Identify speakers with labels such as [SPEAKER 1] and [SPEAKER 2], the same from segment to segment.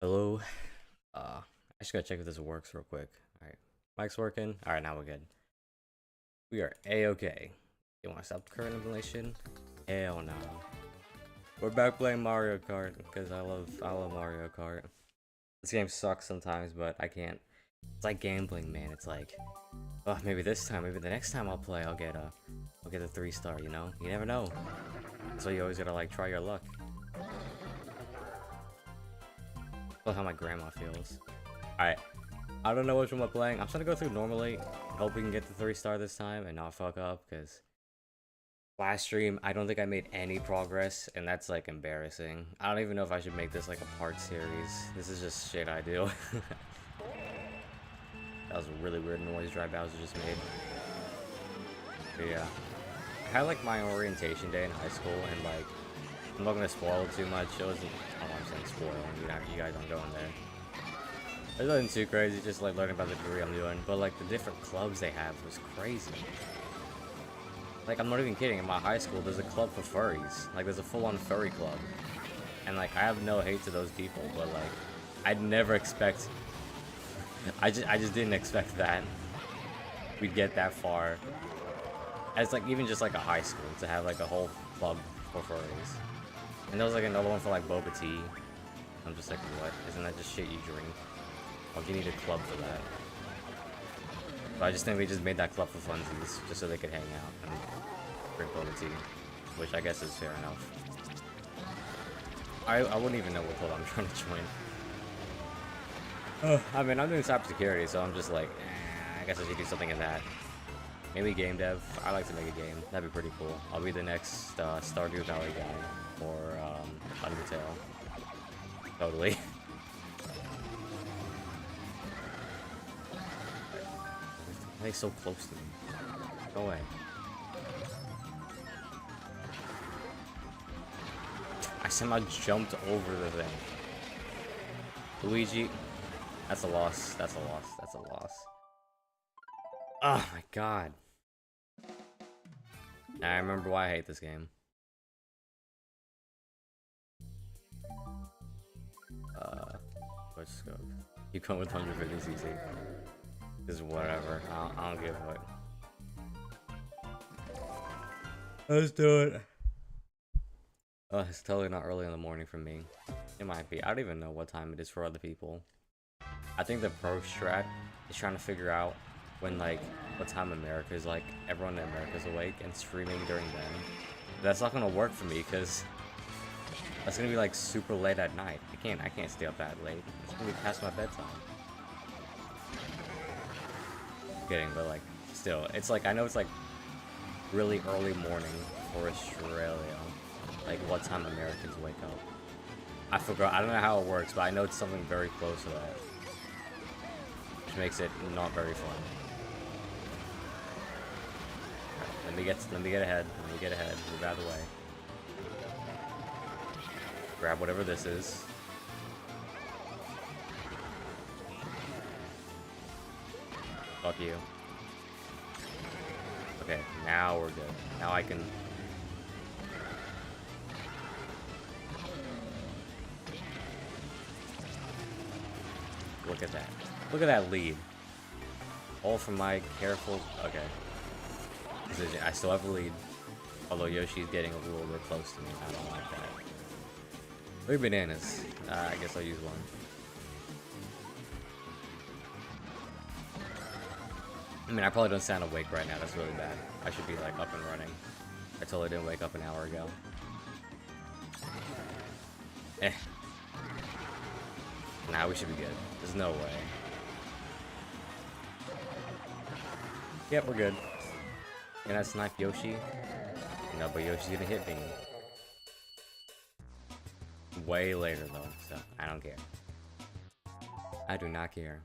[SPEAKER 1] Hello. I just gotta check if this works real quick. Alright. Mic's working. Alright, now we're good. We are A-okay. You wanna stop the current emulation? Hell no. We're back playing Mario Kart because I love Mario Kart. This game sucks sometimes, but I can't. It's like gambling, man. It's like, oh, maybe this time, maybe the next time I'll play, I'll get a 3-star. You know, you never know. So you always gotta like try your luck. That's how my grandma feels. Alright, I don't know which one we're playing. I'm just gonna go through normally. Hope we can get the 3-star this time and not fuck up, because last stream, I don't think I made any progress, and that's like embarrassing. I don't even know if I should make this like a part series. This is just shit I do. That was a really weird noise Dry Bowser just made. But yeah. I had like my orientation day in high school, and like, I'm not gonna spoil it too much. It wasn't, oh, I'm saying spoiling, you guys aren't going there. It wasn't too crazy, just like learning about the degree I'm doing, but like the different clubs they have was crazy. Like, I'm not even kidding, in my high school there's a club for furries. Like, there's a full-on furry club. And like, I have no hate to those people, but like, I'd never expect, I just didn't expect that we'd get that far. As like, even just like a high school, to have like a whole club for furries. And there was like another one for like boba tea. I'm just like, what? Isn't that just shit you drink? Like, you need a club for that. But I just think they just made that club for funsies, just so they could hang out and drink boba tea. Which I guess is fair enough. I wouldn't even know what club I'm trying to join. I mean, I'm doing cybersecurity, so I'm just like, I guess I should do something in that. Maybe game dev. I like to make a game. That'd be pretty cool. I'll be the next Stardew Valley guy. Or Undertale. Totally. Why are they so close to me? Go away. I somehow jumped over the thing. Luigi. That's a loss. That's a loss. That's a loss. Oh my god. I remember why I hate this game. Let's go. You come with 150 CC. Just whatever. I don't give a fuck. Let's do it. It's totally not early in the morning for me. It might be. I don't even know what time it is for other people. I think the pro strat is trying to figure out when, like, what time America is, like, everyone in America's awake and streaming during then. That's not gonna work for me, because that's gonna be like super late at night. I can't stay up that late. It's gonna be past my bedtime. I'm kidding, but like, still, it's like, I know it's like really early morning for Australia. Like, what time Americans wake up. I forgot, I don't know how it works, but I know it's something very close to that. Which makes it not very fun. Right, let me get ahead. Move out of the way. Grab whatever this is. Fuck you. Okay, now we're good. Now I can... Look at that. Look at that lead. All from my careful... Okay. Decision. I still have a lead. Although Yoshi's getting a little bit close to me. I don't like that. 3 bananas. I guess I'll use one. I mean, I probably don't sound awake right now. That's really bad. I should be, like, up and running. I totally didn't wake up an hour ago. Eh. Nah, we should be good. There's no way. Yep, we're good. Can I snipe Yoshi? No, but Yoshi's gonna hit me. Way later though, so I don't care. I do not care.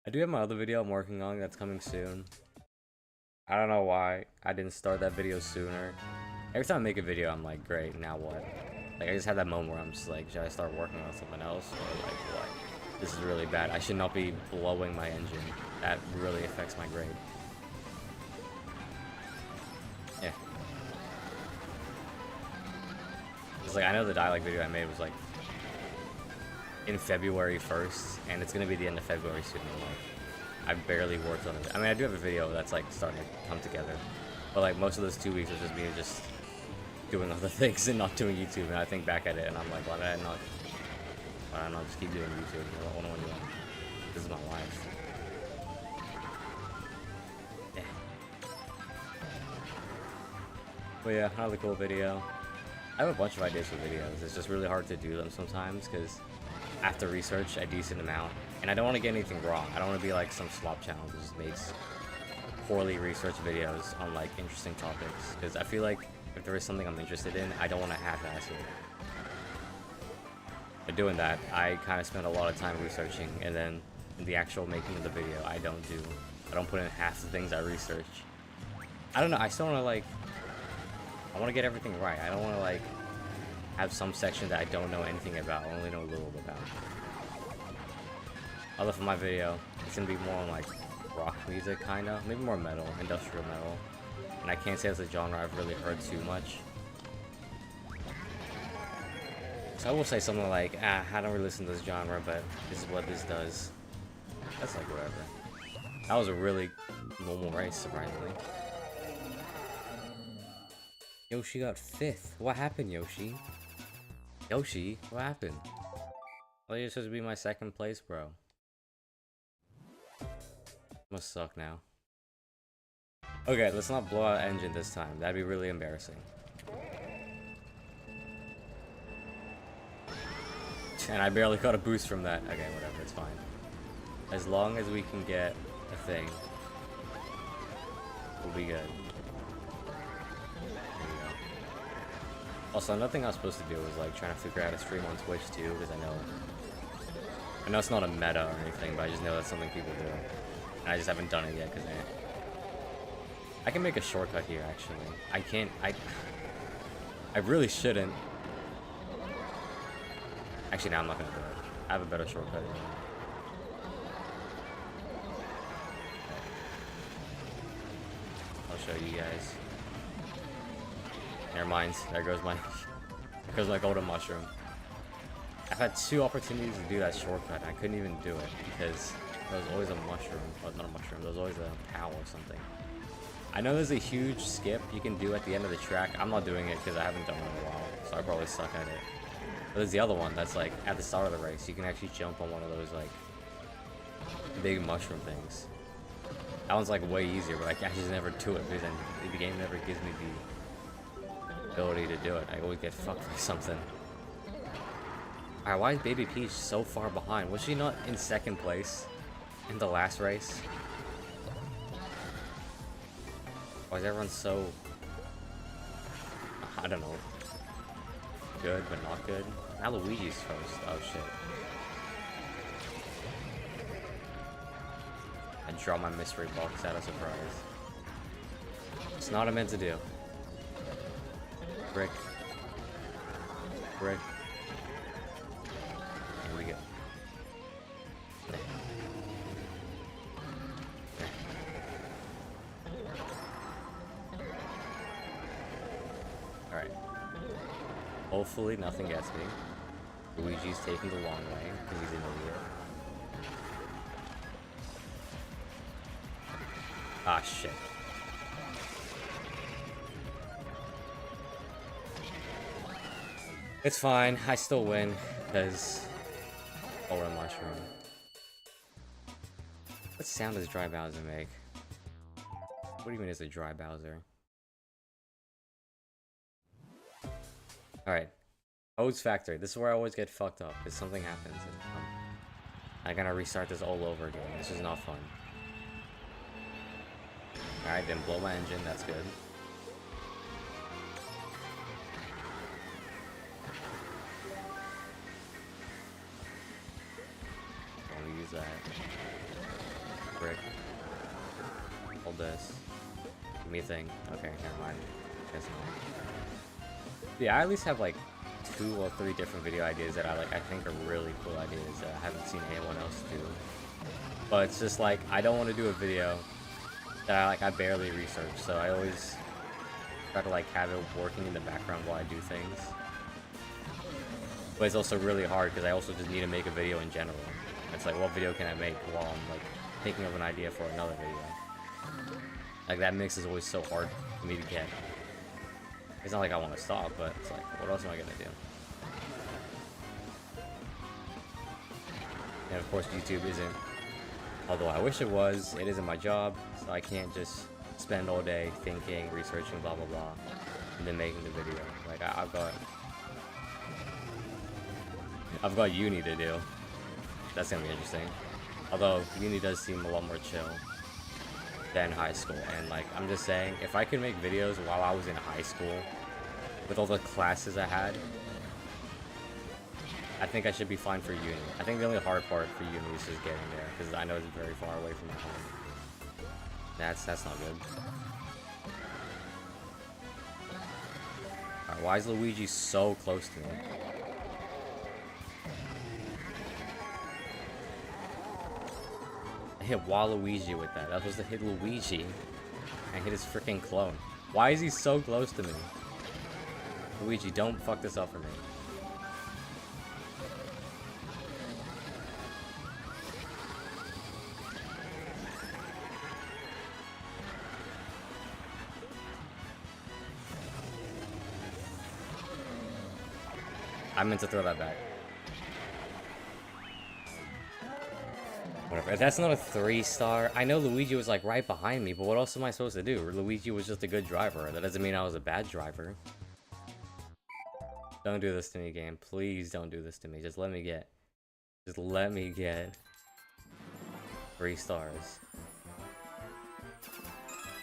[SPEAKER 1] I do have my other video I'm working on that's coming soon. I don't know why I didn't start that video sooner. Every time I make a video, I'm like, great, now what? Like, I just had that moment where I'm just like, should I start working on something else? Or like, what? This is really bad. I should not be blowing my engine. That really affects my grade. Yeah. It's like, I know the dialect video I made was like in February 1st, and it's gonna be the end of February soon. And, like, I've barely worked on it. I mean, I do have a video that's like starting to come together, but like most of those 2 weeks was just me just doing other things and not doing YouTube. And I think back at it, and I'm like, why did I not just keep doing YouTube? What am I doing? This is my life. Yeah. But yeah, another cool video. I have a bunch of ideas for videos. It's just really hard to do them sometimes because I have to research a decent amount, and I don't want to get anything wrong. I don't want to be like some slop channel that just makes poorly researched videos on like interesting topics, because I feel like if there is something I'm interested in, I don't want to half-ass it. By doing that, I kind of spend a lot of time researching, and then in the actual making of the video, I don't put in half the things I research. I don't know, I still want to like, I want to get everything right. I don't want to like have some section that I don't know anything about, I only know a little bit about. Although for my video, it's gonna be more on like rock music, kinda, maybe more metal, industrial metal. And I can't say it's a genre I've really heard too much. So I will say something like, I don't really listen to this genre, but this is what this does. That's like whatever. That was a really normal race, surprisingly. Yoshi got 5th. What happened, Yoshi? Yoshi, what happened? Well, you're supposed to be my 2nd place, bro. Must suck now. Okay, let's not blow out engine this time. That'd be really embarrassing. And I barely got a boost from that. Okay, whatever, it's fine. As long as we can get a thing, we'll be good. Also, another thing I was supposed to do was like trying to figure out a stream on Twitch too, because I know it's not a meta or anything, but I just know that's something people do, and I just haven't done it yet because I can make a shortcut here. Actually, I really shouldn't. Actually, no, I'm not gonna do it. I have a better shortcut. I'll show you guys. Never mind. There goes my golden mushroom. I've had 2 opportunities to do that shortcut, and I couldn't even do it because there was always a mushroom. Well, not a mushroom. There was always a cow or something. I know there's a huge skip you can do at the end of the track. I'm not doing it because I haven't done it in a while, so I probably suck at it. But there's the other one that's like at the start of the race. You can actually jump on one of those like big mushroom things. That one's like way easier, but I just never do it because then the game never gives me the ability to do it. I always get fucked by something. Alright, why is Baby Peach so far behind? Was she not in 2nd place in the last race? Why is everyone so, I don't know, good but not good? Now Luigi's first. Oh shit. I draw my mystery box out of surprise. It's not what I meant to do. Brick. Brick. Here we go. Alright. Hopefully nothing gets me. Luigi's taking the long way because he's an idiot. Ah, shit. It's fine. I still win because golden mushroom. What sound does Dry Bowser make? What do you mean it's a Dry Bowser? Alright. Toad's Factory. This is where I always get fucked up because something happens and I gotta restart this all over again. This is not fun. Alright, didn't blow my engine. That's good. Don't use that. Brick. Hold this. Give me a thing. Okay, never mind. Guess not. Yeah, I at least have like 2 or 3 different video ideas that I think are really cool ideas that I haven't seen anyone else do. But it's just like I don't want to do a video that I barely research, so I always try to like have it working in the background while I do things. But it's also really hard because I also just need to make a video in general. It's like, what video can I make while I'm like thinking of an idea for another video? Like that mix is always so hard for me to get. It's not like I want to stop, but it's like, what else am I gonna do? And of course, YouTube isn't. Although I wish it was, it isn't my job, so I can't just spend all day thinking, researching, blah blah blah, and then making the video. Like I've got uni to do. That's gonna be interesting. Although uni does seem a lot more chill than high school, and like I'm just saying, if I could make videos while I was in high school with all the classes I had, I think I should be fine for uni. I think the only hard part for uni is just getting there, because I know it's very far away from my home. That's not good. Alright, why is Luigi so close to me? I hit Waluigi with that. I was supposed to hit Luigi and hit his freaking clone. Why is he so close to me? Luigi, don't fuck this up for me. I meant to throw that back. Whatever. If that's not a 3-star, I know Luigi was like right behind me, but what else am I supposed to do? Luigi was just a good driver. That doesn't mean I was a bad driver. Don't do this to me, game. Please don't do this to me. Just let me get 3 stars.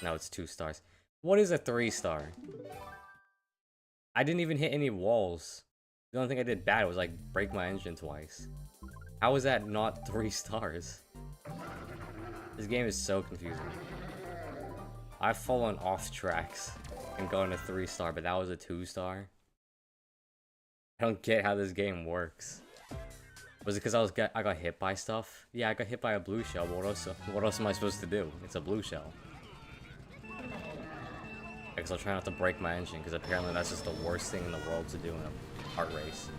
[SPEAKER 1] No, it's 2 stars. What is a 3-star? I didn't even hit any walls. The only thing I did bad was like break my engine twice. How is that not 3 stars? This game is so confusing. I've fallen off tracks and gone to 3-star, but that was a 2-star. I don't get how this game works. Was it because I got hit by stuff? Yeah, I got hit by a blue shell, but what else am I supposed to do? It's a blue shell. I guess I'll try not to break my engine, because apparently that's just the worst thing in the world to do in a kart race.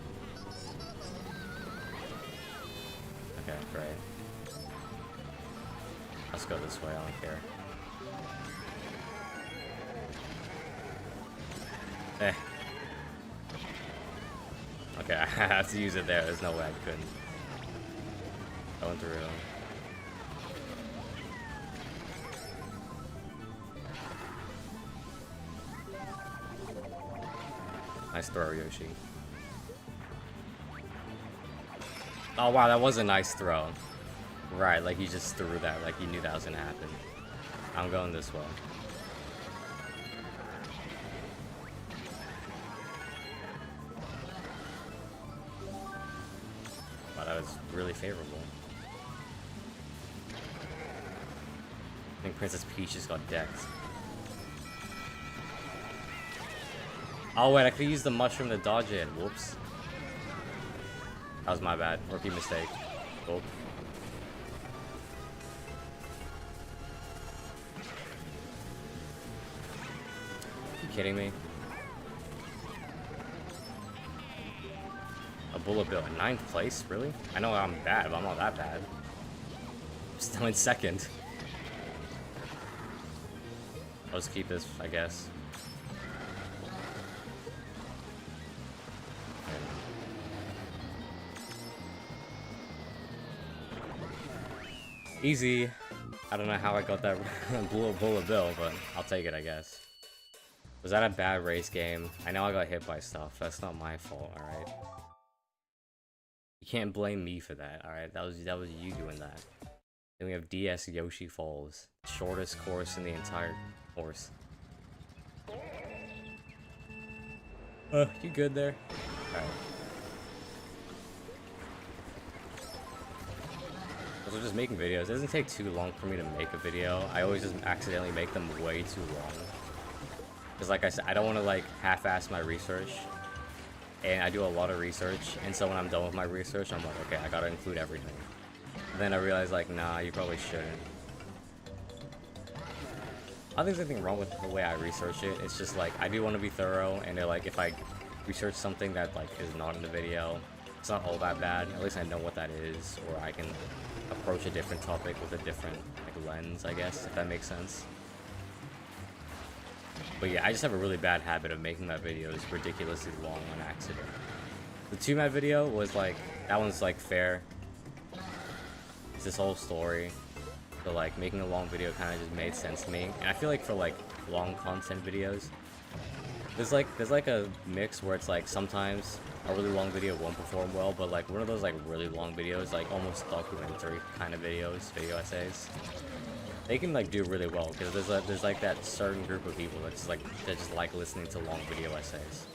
[SPEAKER 1] Okay, great. Let's go this way, I don't care. Eh. Okay, I have to use it there. There's no way I couldn't. Going through. Nice throw, Yoshi. Oh wow, that was a nice throw. Right, like he just threw that, like he knew that was gonna happen. I'm going this way. Wow, that was really favorable. I think Princess Peach just got decked. Oh wait, I could use the mushroom to dodge it. Whoops. That was my bad. Rookie mistake. Oh. You kidding me? A bullet bill in 9th place? Really? I know I'm bad, but I'm not that bad. I'm still in 2nd. I'll just keep this, I guess. Easy. I don't know how I got that bullet bill, but I'll take it, I guess. Was that a bad race game? I know I got hit by stuff. That's not my fault, alright? You can't blame me for that, alright? That was you doing that. Then we have DS Yoshi Falls. Shortest course in the entire course. You good there? Alright. Also, just making videos. It doesn't take too long for me to make a video. I always just accidentally make them way too long. Because like I said, I don't want to like half-ass my research. And I do a lot of research. And so when I'm done with my research, I'm like, okay, I gotta include everything. And then I realize like, nah, you probably shouldn't. I don't think there's anything wrong with the way I research it. It's just like, I do want to be thorough. And they're like, if I research something that like is not in the video. It's not all that bad. At least I know what that is, or I can approach a different topic with a different like lens, I guess, if that makes sense. But yeah, I just have a really bad habit of making my videos ridiculously long on accident. The 2 Mad video was like, that one's like fair. It's this whole story. So like making a long video kind of just made sense to me. And I feel like for like long content videos, there's like a mix where it's like sometimes a really long video won't perform well, but like one of those like really long videos, like almost documentary kind of videos, video essays, they can like do really well because there's like that certain group of people that just like listening to long video essays.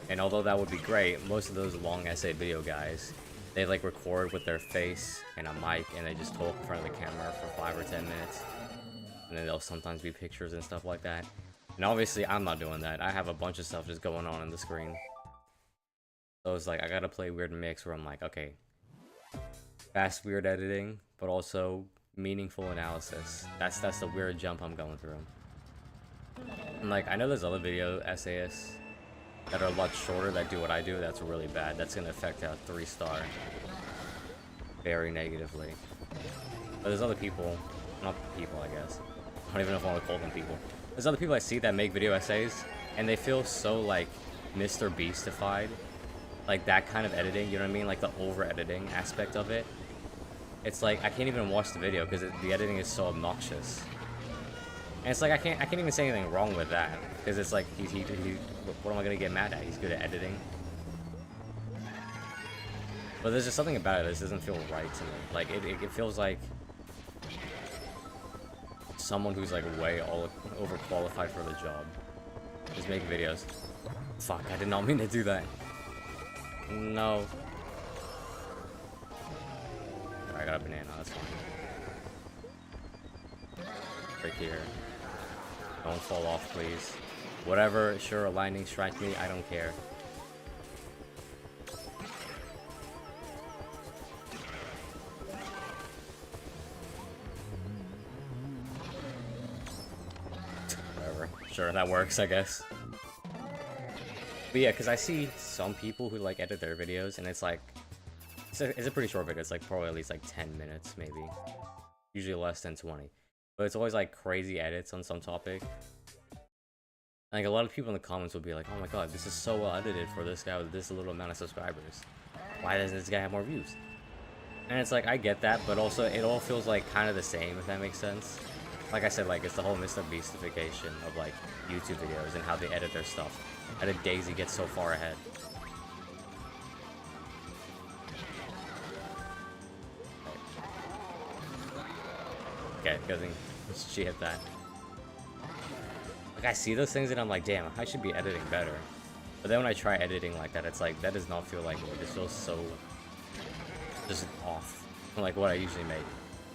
[SPEAKER 1] And although that would be great, most of those long essay video guys, they like record with their face and a mic and they just talk in front of the camera for 5 or 10 minutes. And then there'll sometimes be pictures and stuff like that. And obviously I'm not doing that. I have a bunch of stuff just going on the screen. So it's like I gotta play a weird mix where I'm like, okay, fast weird editing, but also meaningful analysis. That's the weird jump I'm going through. And like I know there's other video essayists that are a lot shorter that do what I do. That's really bad. That's gonna affect a 3-star very negatively. But there's other people, not people, I guess. I don't even know if I want to call them people. There's other people I see that make video essays, and they feel so like Mr. Beastified, like that kind of editing. You know what I mean? Like the over-editing aspect of it. It's like I can't even watch the video because the editing is so obnoxious. And it's like I can't even say anything wrong with that because it's like he what am I gonna get mad at? He's good at editing. But there's just something about it that just doesn't feel right to me. Like it feels like someone who's like way overqualified for the job is making videos. Fuck! I did not mean to do that. No. I got a banana. That's fine. Right here. Don't fall off, please. Whatever, sure, a lightning strike me, I don't care. Whatever. Sure, that works, I guess. But yeah, because I see some people who like edit their videos, and it's like, it's a pretty short video. It's like probably at least like 10 minutes, maybe. Usually less than 20. But it's always like crazy edits on some topic. Like a lot of people in the comments will be like, oh my god, this is so well edited for this guy with this little amount of subscribers. Why doesn't this guy have more views? And it's like, I get that, but also it all feels like kind of the same, if that makes sense. Like I said, like it's the whole Mr. Beastification of like YouTube videos and how they edit their stuff. How did Daisy get so far ahead? Okay, good thing she hit that. Like I see those things and I'm like, damn, I should be editing better. But then when I try editing like that, it's like, that does not feel like it. It feels so just off from like what I usually make.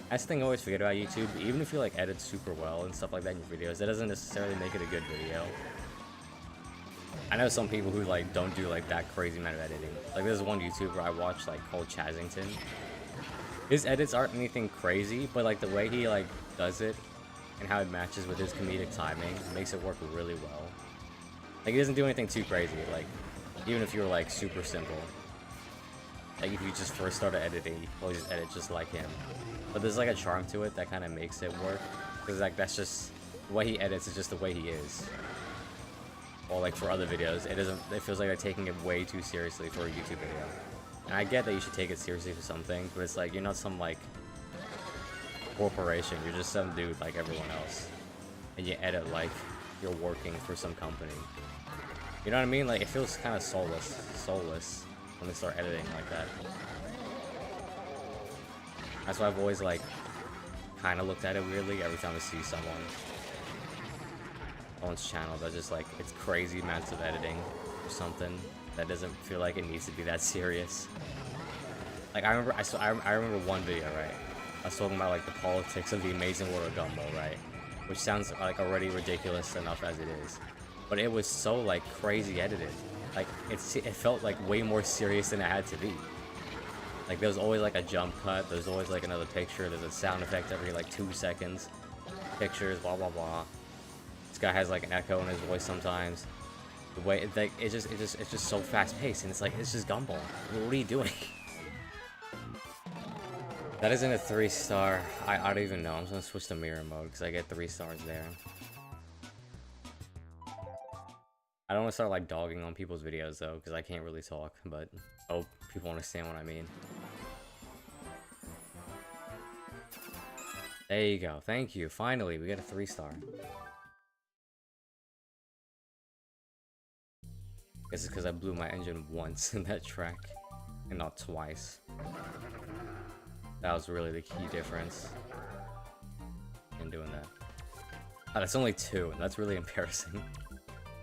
[SPEAKER 1] That's the thing I always forget about YouTube. Even if you like edit super well and stuff like that in your videos, that doesn't necessarily make it a good video. I know some people who like don't do like that crazy amount of editing. Like there's one YouTuber I watch like called Chazington. His edits aren't anything crazy, but like the way he like does it and how it matches with his comedic timing makes it work really well. Like he doesn't do anything too crazy, like even if you're like super simple. Like if you just first started editing, you probably just edit just like him. But there's like a charm to it that kind of makes it work. Because like that's just, the way he edits is just the way he is. Or like for other videos, it feels like they're taking it way too seriously for a YouTube video. And I get that you should take it seriously for something, but it's like, you're not some like corporation, you're just some dude like everyone else. And you edit like you're working for some company. You know what I mean? Like it feels kind of soulless when they start editing like that. That's why I've always like kind of looked at it weirdly every time I see someone's channel that's just like, it's crazy amounts of editing or something that doesn't feel like it needs to be that serious. Like I remember one video, right? I was talking about like the politics of the Amazing World of Gumball, right? Which sounds like already ridiculous enough as it is, but it was so like crazy edited. Like it felt like way more serious than it had to be. Like there was always like a jump cut, there's always like another picture, there's a sound effect every like 2 seconds, pictures, blah blah blah. This guy has like an echo in his voice sometimes. The way it's just so fast paced, and it's like it's just Gumball. What are you doing? That isn't a 3-star. I don't even know. I'm just gonna switch to mirror mode because I get 3 stars there. I don't want to start like dogging on people's videos though, because I can't really talk, but I hope people understand what I mean. There you go. Thank you. Finally, we get a 3-star. Guess it's because I blew my engine once in that track, and not twice. That was really the key difference in doing that. Oh, that's only 2, and that's really embarrassing.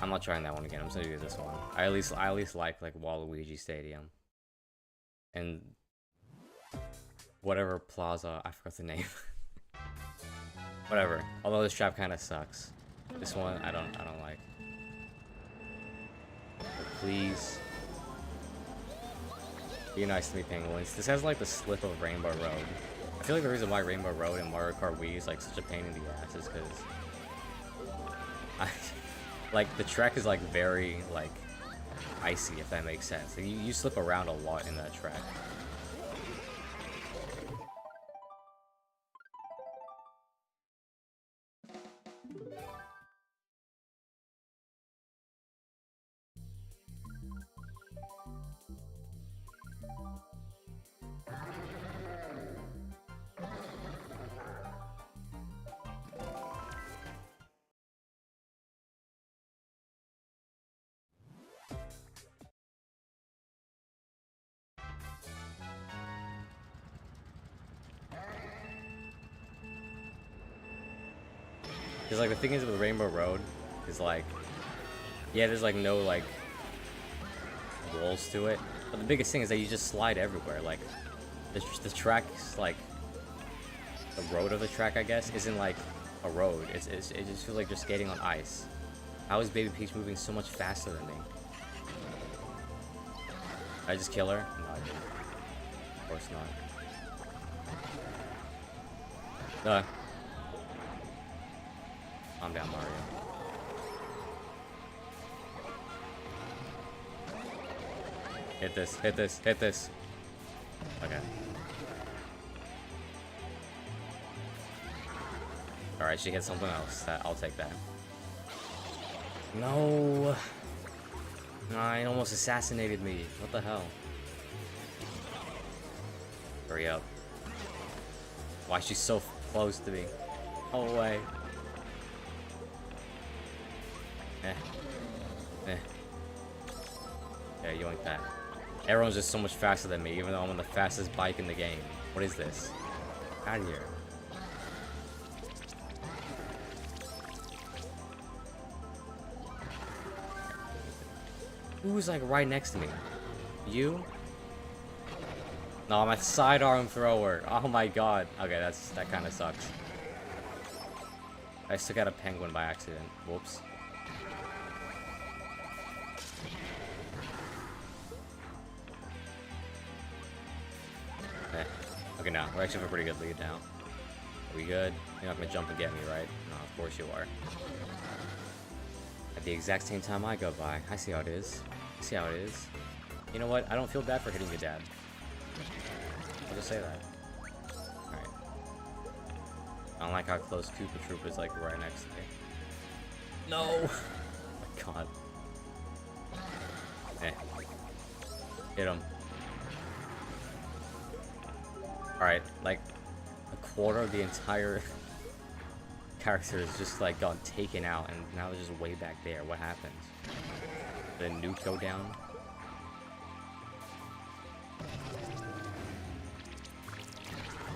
[SPEAKER 1] I'm not trying that one again. I'm just gonna do this one. I at least like Waluigi Stadium, and whatever plaza. I forgot the name. Whatever. Although this trap kind of sucks. This one I don't like. But please be nice to me, penguins. This has like the slip of Rainbow Road. I feel like the reason why Rainbow Road and Mario Kart Wii is like such a pain in the ass is because like the track is like very like icy, if that makes sense. Like, you slip around a lot in that track. Because like the thing is with Rainbow Road is like, yeah, there's like no like walls to it, but the biggest thing is that you just slide everywhere. Like the track's like the road of the track, I guess, isn't like a road. It just feels like you're skating on ice. How is Baby Peach moving so much faster than me? Did I just kill her? No, I didn't. Of course not. Calm down, Mario. Hit this, hit this, hit this. Okay. Alright, she hit something else. I'll take that. No! It almost assassinated me. What the hell? Hurry up. Why is she so close to me? Go away. Yeah, yoink that. Everyone's just so much faster than me, even though I'm on the fastest bike in the game. What is this? Out of here. Who's like right next to me? You? No, I'm a sidearm thrower. Oh my god. Okay, that kind of sucks. I took out a penguin by accident. Whoops. Okay, now we're actually have a pretty good lead now. Are we good? You're not gonna jump and get me, right? No, of course you are. At the exact same time I go by. I see how it is. I see how it is. You know what? I don't feel bad for hitting your dad. I'll just say that. Alright. I don't like how close Koopa Troop is like right next to me. No! Oh my god. Hit him. Alright, like a quarter of the entire character is just like got taken out, and now they're just way back there. What happened? Did the nuke go down?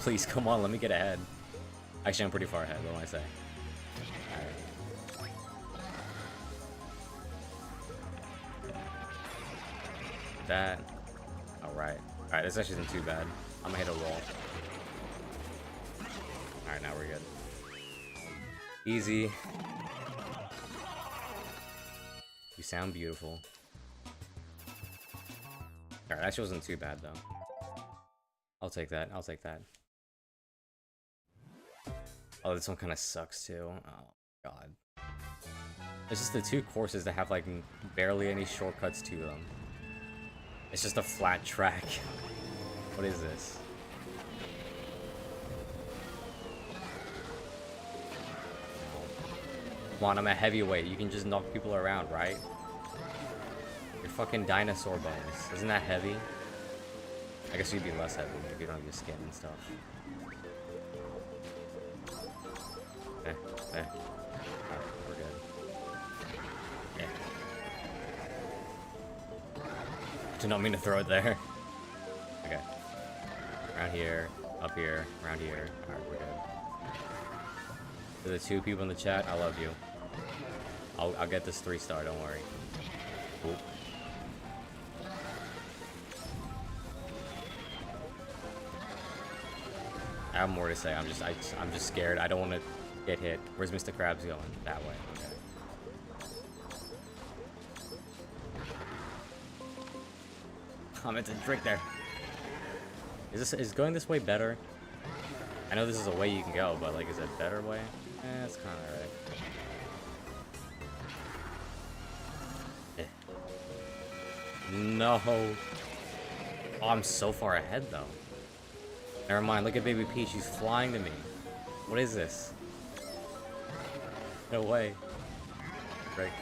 [SPEAKER 1] Please, come on, let me get ahead. Actually, I'm pretty far ahead, what do I say? Alright. That. Alright. Alright, this actually isn't too bad. I'm gonna hit a wall. Alright, now we're good. Easy. You sound beautiful. Alright, actually wasn't too bad though. I'll take that. I'll take that. Oh, this one kind of sucks too. Oh, God. It's just the two courses that have like barely any shortcuts to them. It's just a flat track. What is this? Come on, I'm a heavyweight. You can just knock people around, right? Your fucking dinosaur bones. Isn't that heavy? I guess you'd be less heavy if you don't have your skin and stuff. Alright, we're good. Did not mean to throw it there. Okay. Around here, up here, around here. Alright, we're good. To the two people in the chat, I love you. I'll get this 3-star, don't worry. Oop. I have more to say. I'm just scared. I don't want to get hit. Where's Mr. Krabs going? That way. Okay. I meant to drink there. Is going this way better? I know this is a way you can go, but like, is it a better way? It's kind of right. No. Oh, I'm so far ahead though. Never mind. Look at Baby Peach. She's flying to me. What is this? No way. Break.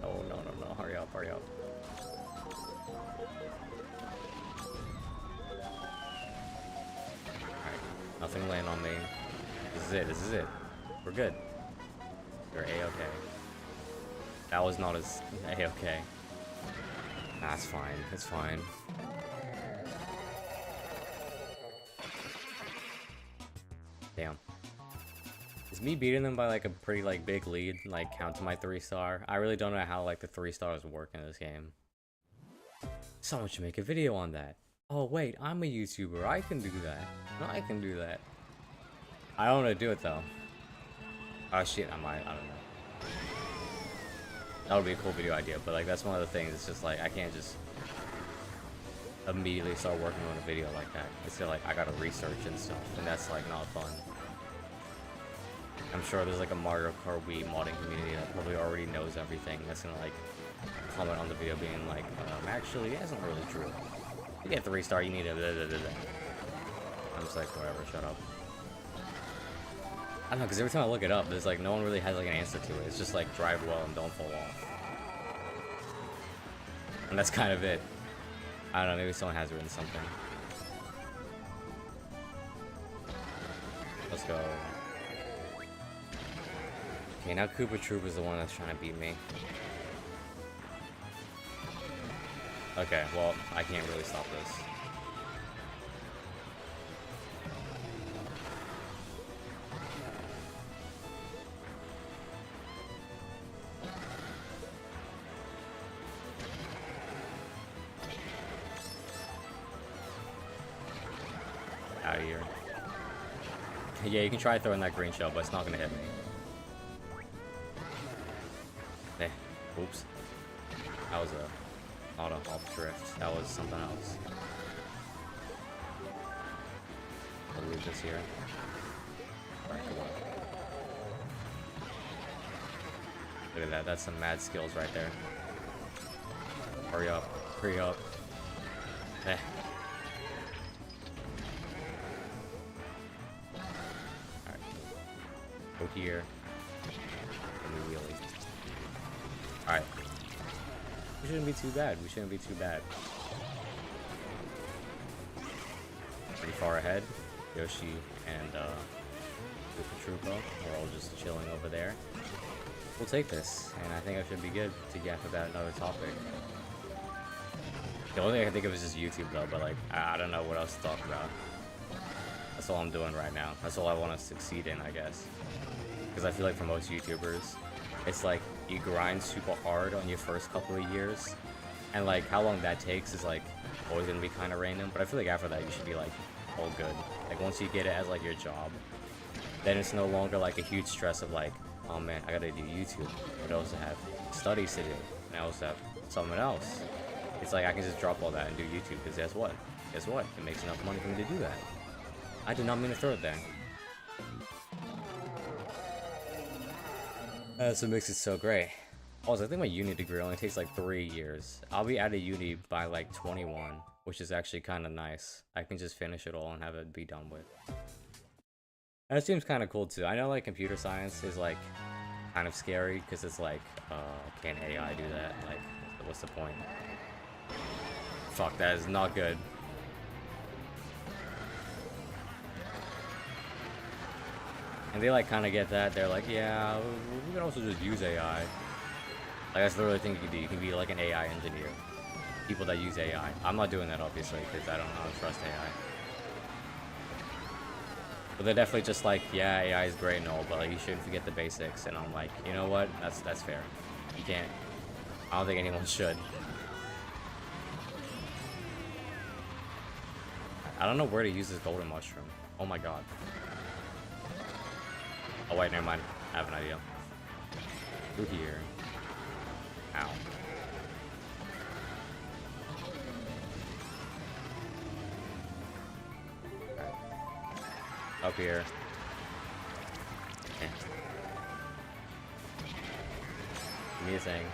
[SPEAKER 1] Oh no. Hurry up. Alright. Nothing land on me. This is it. We're good. You're A-okay. That was not as A-okay. Nah, it's fine. It's fine. Damn. Is me beating them by like a pretty like big lead like count to my 3-star? I really don't know how like the 3 stars work in this game. Someone should make a video on that. Oh wait, I'm a YouTuber. I can do that. No, I can do that. I don't want to do it though. Oh shit, I don't know. That would be a cool video idea, but like that's one of the things. It's just like I can't just immediately start working on a video like that. It's like I gotta research and stuff, and that's like not fun. I'm sure there's like a Mario Kart Wii modding community that probably already knows everything. That's gonna like comment on the video being like, actually, that's not really true. You get 3-star, you need a blah, blah, blah, blah. I'm just like, whatever, shut up. I don't know, because every time I look it up, there's like, no one really has like an answer to it. It's just like, drive well and don't fall off. And that's kind of it. I don't know, maybe someone has written something. Let's go. Okay, now Koopa Troop is the one that's trying to beat me. Okay, well, I can't really stop this. Out of here. Yeah, you can try throwing that green shell, but it's not gonna hit me. Oops. That was a auto off drift. That was something else. I'll leave this here. Alright, come on. Look at that. That's some mad skills right there. Hurry up. Hurry up. Alright. Go here. And we wheelie. Alright. We shouldn't be too bad. We shouldn't be too bad. Pretty far ahead. Yoshi and Koopa Troopa are all just chilling over there. We'll take this, and I think I should be good to yap about another topic. The only thing I can think of is just YouTube though, but like, I don't know what else to talk about. That's all I'm doing right now. That's all I want to succeed in, I guess. Because I feel like for most YouTubers, it's like you grind super hard on your first couple of years, and like how long that takes is like always gonna be kind of random. But I feel like after that you should be like all good. Like once you get it as like your job, then it's no longer like a huge stress of like, oh man, I gotta do YouTube, but I also have studies to do, and I also have something else. It's like I can just drop all that and do YouTube, because guess what? Guess what? It makes enough money for me to do that. I did not mean to throw it there. That's what makes it so great. Also, I think my uni degree only takes like 3 years. I'll be out of uni by like 21, which is actually kind of nice. I can just finish it all and have it be done with. That seems kind of cool too. I know like computer science is like kind of scary because it's like, can AI do that? Like, what's the point? Fuck, that is not good. And they like kind of get that. They're like, yeah, we can also just use AI. Like, that's literally the thing you can do. You can be like an AI engineer. People that use AI. I'm not doing that, obviously, because I don't know how to trust AI. But they're definitely just like, yeah, AI is great and all, but like, you shouldn't forget the basics. And I'm like, you know what? That's fair. You can't. I don't think anyone should. I don't know where to use this golden mushroom. Oh my god. Oh wait, never mind. I have an idea. Through here. Ow. Okay. Up here. Okay. Give me a thing.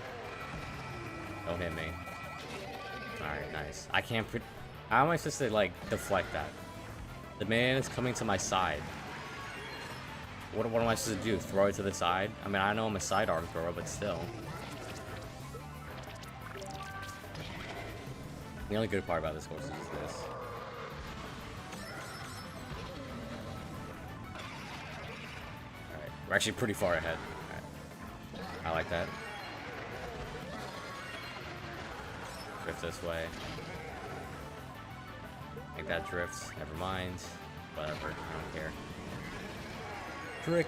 [SPEAKER 1] Don't hit me. Alright, nice. I can't how am I supposed to, like, deflect that? The man is coming to my side. What am I supposed to do? Throw it to the side? I mean, I know I'm a sidearm thrower, but still. The only good part about this course is this. Alright, we're actually pretty far ahead. Alright. I like that. Drift this way. Like that drifts. Never mind. Whatever. I don't care. Trick.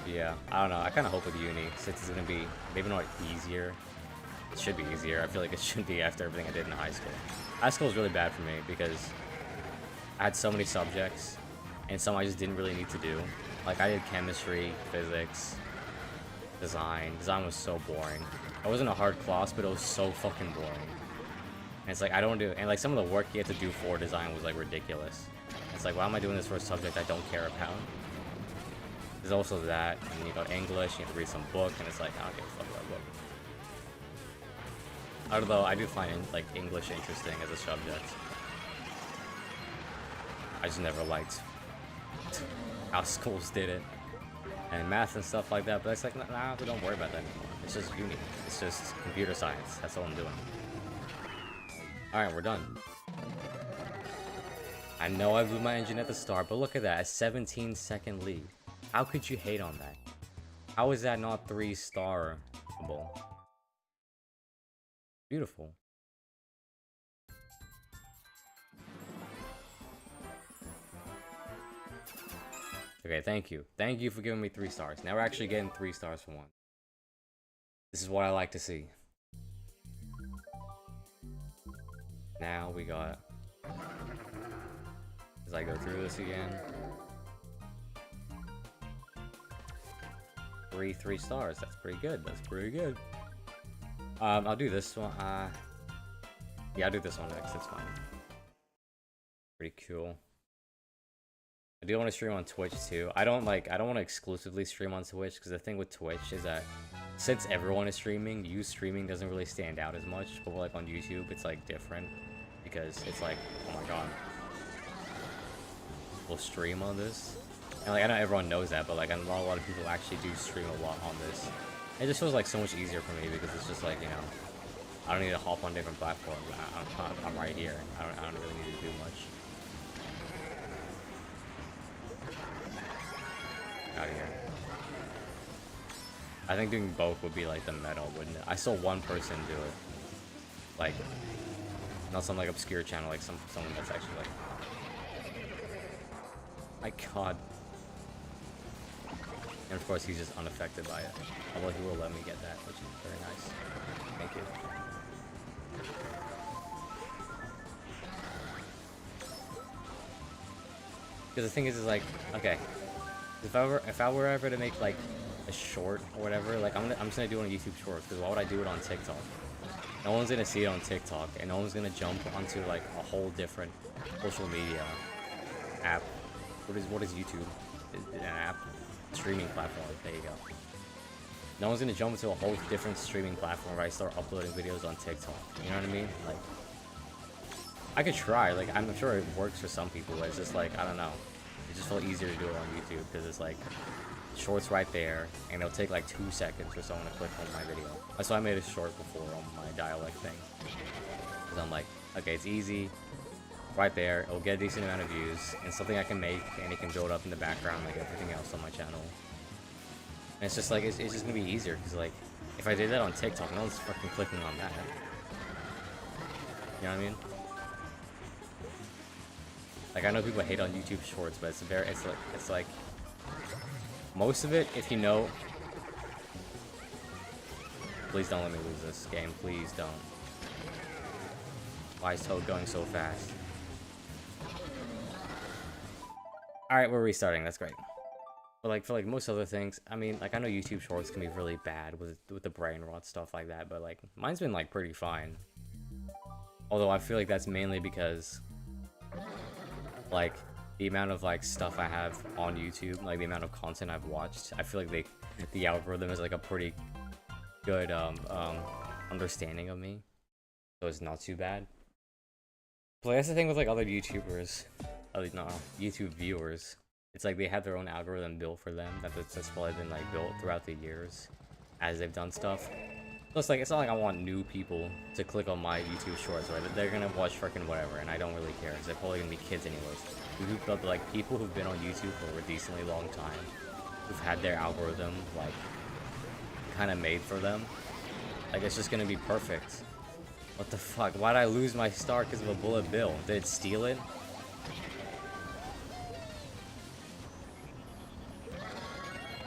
[SPEAKER 1] Yeah, I don't know. I kind of hope with uni, since it's gonna be maybe not easier. It should be easier. I feel like it should be after everything I did in high school. High school was really bad for me because I had so many subjects, and some I just didn't really need to do. Like I did chemistry, physics, design. Design was so boring. It wasn't a hard class, but it was so fucking boring. And it's like I don't do, and like some of the work you had to do for design was like ridiculous. It's like, why am I doing this for a subject I don't care about? There's also that, and you got English, you have to read some book, and it's like, I don't give a fuck about book. Although I do find like English interesting as a subject. I just never liked how schools did it, and math and stuff like that. But it's like, nah, we don't worry about that anymore. It's just uni. It's just computer science. That's all I'm doing. All right, we're done. I know I blew my engine at the start, but look at that, a 17-second lead. How could you hate on that? How is that not 3-starable? Beautiful. Okay, thank you. Thank you for giving me 3 stars. Now we're actually getting 3 stars for one. This is what I like to see. Now we got... As I go through this again... 3 stars. That's pretty good. That's pretty good. I'll do this one. Yeah, I'll do this one next. It's fine. Pretty cool. I do want to stream on Twitch too. I don't want to exclusively stream on Twitch because the thing with Twitch is that since everyone is streaming, you streaming doesn't really stand out as much. But like on YouTube, it's like different because it's like, oh my god, we'll stream on this. And like I know everyone knows that, but like a lot of people actually do stream a lot on this. It just feels like so much easier for me because it's just like, you know, I don't need to hop on different platforms. I'm right here. I don't really need to do much. Out of here. I think doing both would be like the meta, wouldn't it? I saw one person do it. Like, not some like obscure channel, like someone that's actually like, my god. And of course he's just unaffected by it. Although he will let me get that, which is very nice. Thank you. Because the thing is like, okay, if I were ever to make like a short or whatever, like I'm just gonna do it on YouTube Shorts. Because why would I do it on TikTok? No one's gonna see it on TikTok, and no one's gonna jump onto like a whole different social media app. What is YouTube? Is it an app? streaming platform. There you go. No one's gonna jump into a whole different streaming platform where I start uploading videos on TikTok. You know what I mean? Like, I could try. Like, I'm sure it works for some people, but it's just like, I don't know. It just felt easier to do it on YouTube because it's like shorts right there, and it'll take like 2 seconds for someone to click on my video. That's why I made a short before on my dialect thing. Because I'm like, okay, it's easy. Right there, it'll get a decent amount of views, and something I can make, and it can build up in the background like everything else on my channel. And it's just like, it's just gonna be easier, because like, if I did that on TikTok, no one's fucking clicking on that. You know what I mean? Like, I know people hate on YouTube Shorts, but it's like, most of it, if you know... Please don't let me lose this game, please don't. Why is Toad going so fast? Alright, we're restarting, that's great. But like, for like most other things, I mean, like, I know YouTube Shorts can be really bad with the brain rot stuff like that, but like, mine's been like pretty fine. Although I feel like that's mainly because, like, the amount of like stuff I have on YouTube, like the amount of content I've watched, I feel like the algorithm is like a pretty good understanding of me, so it's not too bad. But that's the thing with like other YouTubers, YouTube viewers. It's like they have their own algorithm built for them. That's probably been like built throughout the years as they've done stuff. So it's like, it's not like I want new people to click on my YouTube Shorts, right? They're gonna watch freaking whatever, and I don't really care, because they're probably gonna be kids anyways. But like, people who've been on YouTube for a decently long time, who've had their algorithm like kind of made for them, like, it's just gonna be perfect. What the fuck? Why'd I lose my star because of a bullet bill? Did it steal it?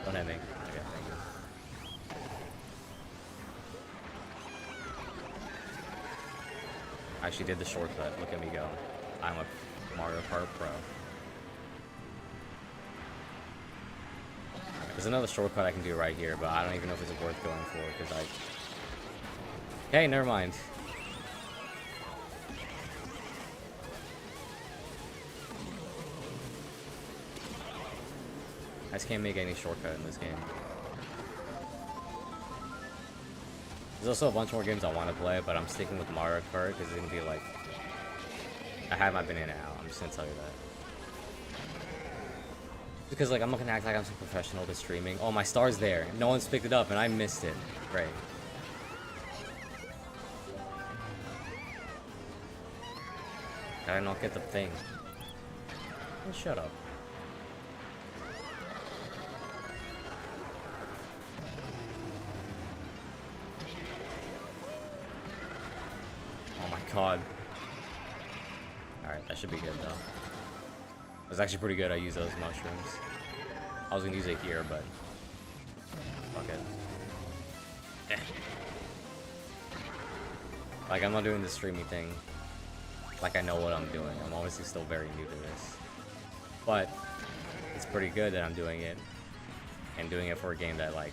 [SPEAKER 1] Don't hit me. Okay, thank you. I actually did the shortcut. Look at me go. I'm a Mario Kart Pro. There's another shortcut I can do right here, but I don't even know if it's worth going for, because like... Hey, never mind. I just can't make any shortcut in this game. There's also a bunch more games I want to play, but I'm sticking with Mario Kart because it's gonna be like, I have my banana out. I'm just gonna tell you that. Because like, I'm not gonna act like I'm so professional with streaming. Oh, my star's there. No one's picked it up, and I missed it. Great. Did I not get the thing? Oh, shut up. Oh my god. Alright, that should be good though. It was actually pretty good. I used those mushrooms. I was gonna use it here, but fuck it. Eh. Like, I'm not doing the streaming thing like I know what I'm doing. I'm obviously still very new to this, but it's pretty good that I'm doing it, and doing it for a game that like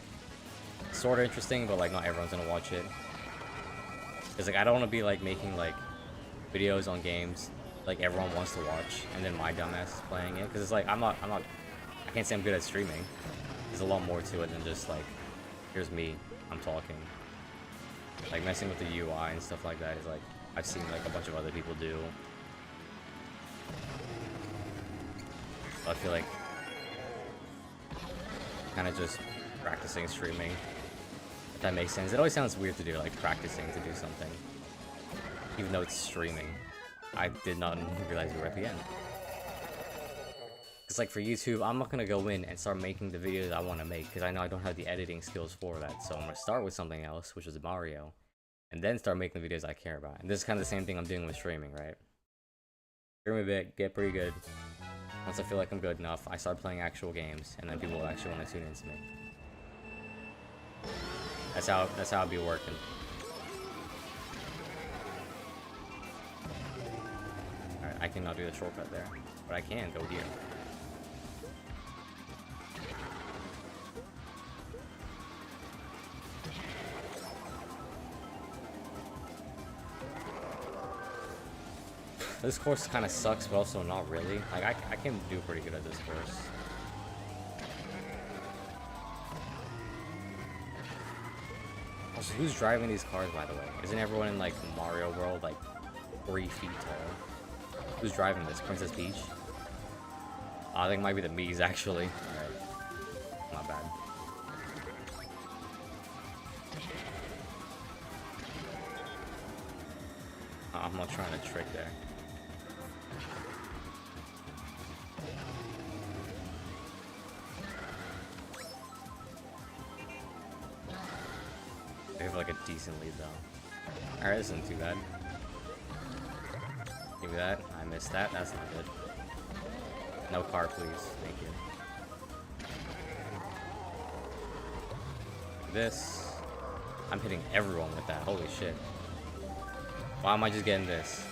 [SPEAKER 1] sort of interesting, but like not everyone's gonna watch it. Cause like, I don't want to be like making like videos on games like everyone wants to watch, and then my dumbass is playing it. Cause it's like, I can't say I'm good at streaming. There's a lot more to it than just like, here's me, I'm talking. Like, messing with the UI and stuff like that is like, I've seen like a bunch of other people do. So I feel like kind of just practicing streaming, if that makes sense. It always sounds weird to do, like practicing to do something, even though it's streaming. I did not realize we were at the end. It's like, for YouTube, I'm not gonna go in and start making the videos I want to make, because I know I don't have the editing skills for that. So I'm gonna start with something else, which is Mario, and then start making the videos I care about. And this is kind of the same thing I'm doing with streaming, right? Stream a bit, get pretty good. Once I feel like I'm good enough, I start playing actual games, and then people will actually want to tune into me. That's how I'll be working. Alright, I cannot do the shortcut there, but I can go here. This course kind of sucks, but also not really. Like, I can do pretty good at this course. Also, who's driving these cars, by the way? Isn't everyone in, like, Mario World, like, 3 feet tall? Who's driving this? Princess Peach? I think it might be the Mii's, actually. Alright. Not bad. I'm not trying to trick there. We have like a decent lead though. Alright, this isn't too bad. Give me that. I missed that. That's not good. No car, please. Thank you. This. I'm hitting everyone with that. Holy shit. Why am I just getting this?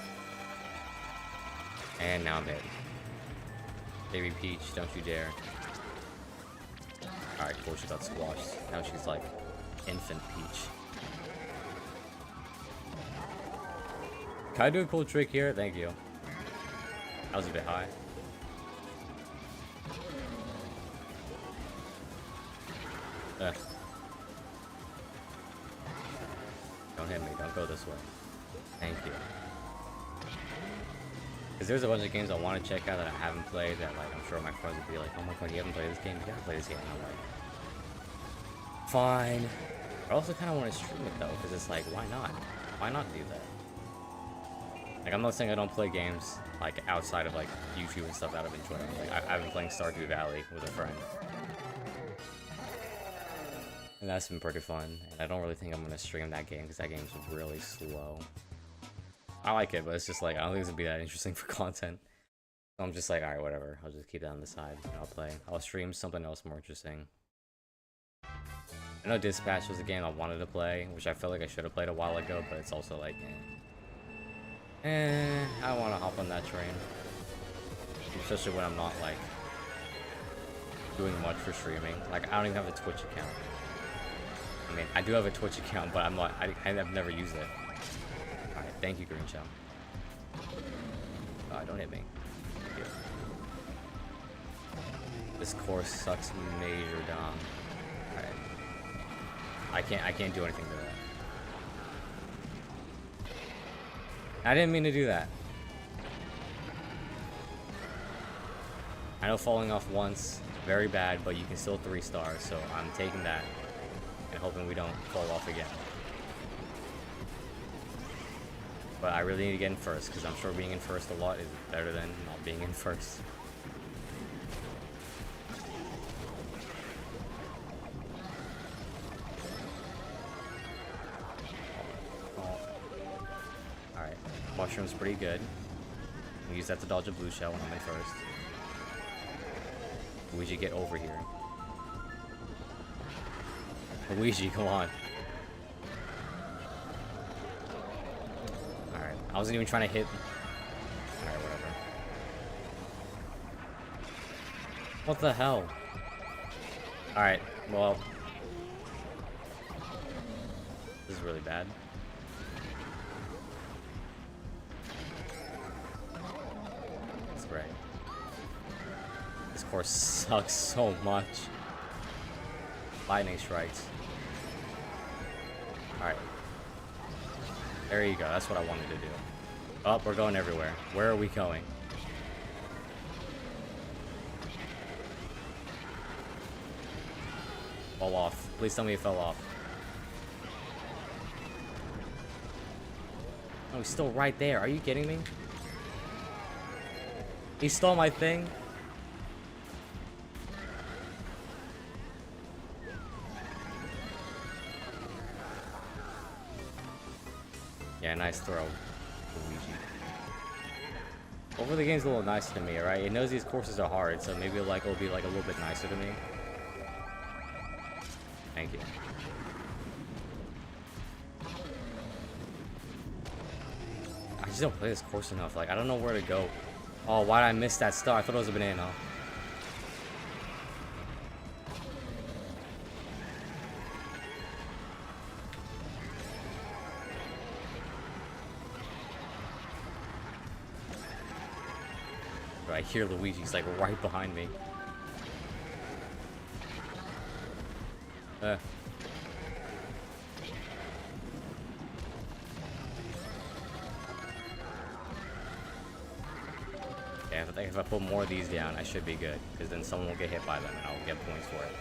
[SPEAKER 1] And now I'm hit. Baby Peach, don't you dare. Alright, cool. She got squashed. Now she's like infant Peach. Can I do a cool trick here? Thank you. That was a bit high. Don't hit me. Don't go this way. Thank you. Because there's a bunch of games I want to check out that I haven't played that, like, I'm sure my friends would be like, oh my god, you haven't played this game? You gotta play this game. And I'm like, fine. I also kind of want to stream it, though, because it's like, why not? Why not do that? Like, I'm not saying I don't play games, like, outside of, like, YouTube and stuff that I've enjoyed. Like, I've been playing Stardew Valley with a friend. And that's been pretty fun. And I don't really think I'm going to stream that game, because that game's really slow. I like it, but it's just like, I don't think it's gonna be that interesting for content. So I'm just like, alright, whatever. I'll just keep that on the side and I'll play. I'll stream something else more interesting. I know Dispatch was a game I wanted to play, which I feel like I should have played a while ago, but it's also like, I want to hop on that train. Especially when I'm not, like, doing much for streaming. Like, I don't even have a Twitch account. I mean, I do have a Twitch account, but I'm not, I've never used it. Alright, thank you, Green Shell. Don't hit me. Thank you. This course sucks major dumb. Alright. I can't do anything to that. I didn't mean to do that. I know falling off once, very bad, but you can still 3 stars, so I'm taking that and hoping we don't fall off again. But I really need to get in first, because I'm sure being in first a lot is better than not being in first. Alright, mushroom's pretty good. I'll use that to dodge a blue shell when I'm in first. Luigi, get over here. Luigi, come on. Alright, I wasn't even trying to hit. Alright, whatever. What the hell? Alright, well. This is really bad. That's great. This course sucks so much. Lightning strikes. Alright. There you go, that's what I wanted to do. Oh, we're going everywhere. Where are we going? Fall off. Please tell me it fell off. Oh, he's still right there. Are you kidding me? He stole my thing? Yeah, nice throw, Luigi. Hopefully the game's a little nicer to me, alright? It knows these courses are hard, so maybe it'll be like a little bit nicer to me. Thank you. I just don't play this course enough. Like, I don't know where to go. Oh, why did I miss that star? I thought it was a banana. I hear Luigi's like right behind me. if I put more of these down, I should be good. Because then someone will get hit by them and I'll get points for it.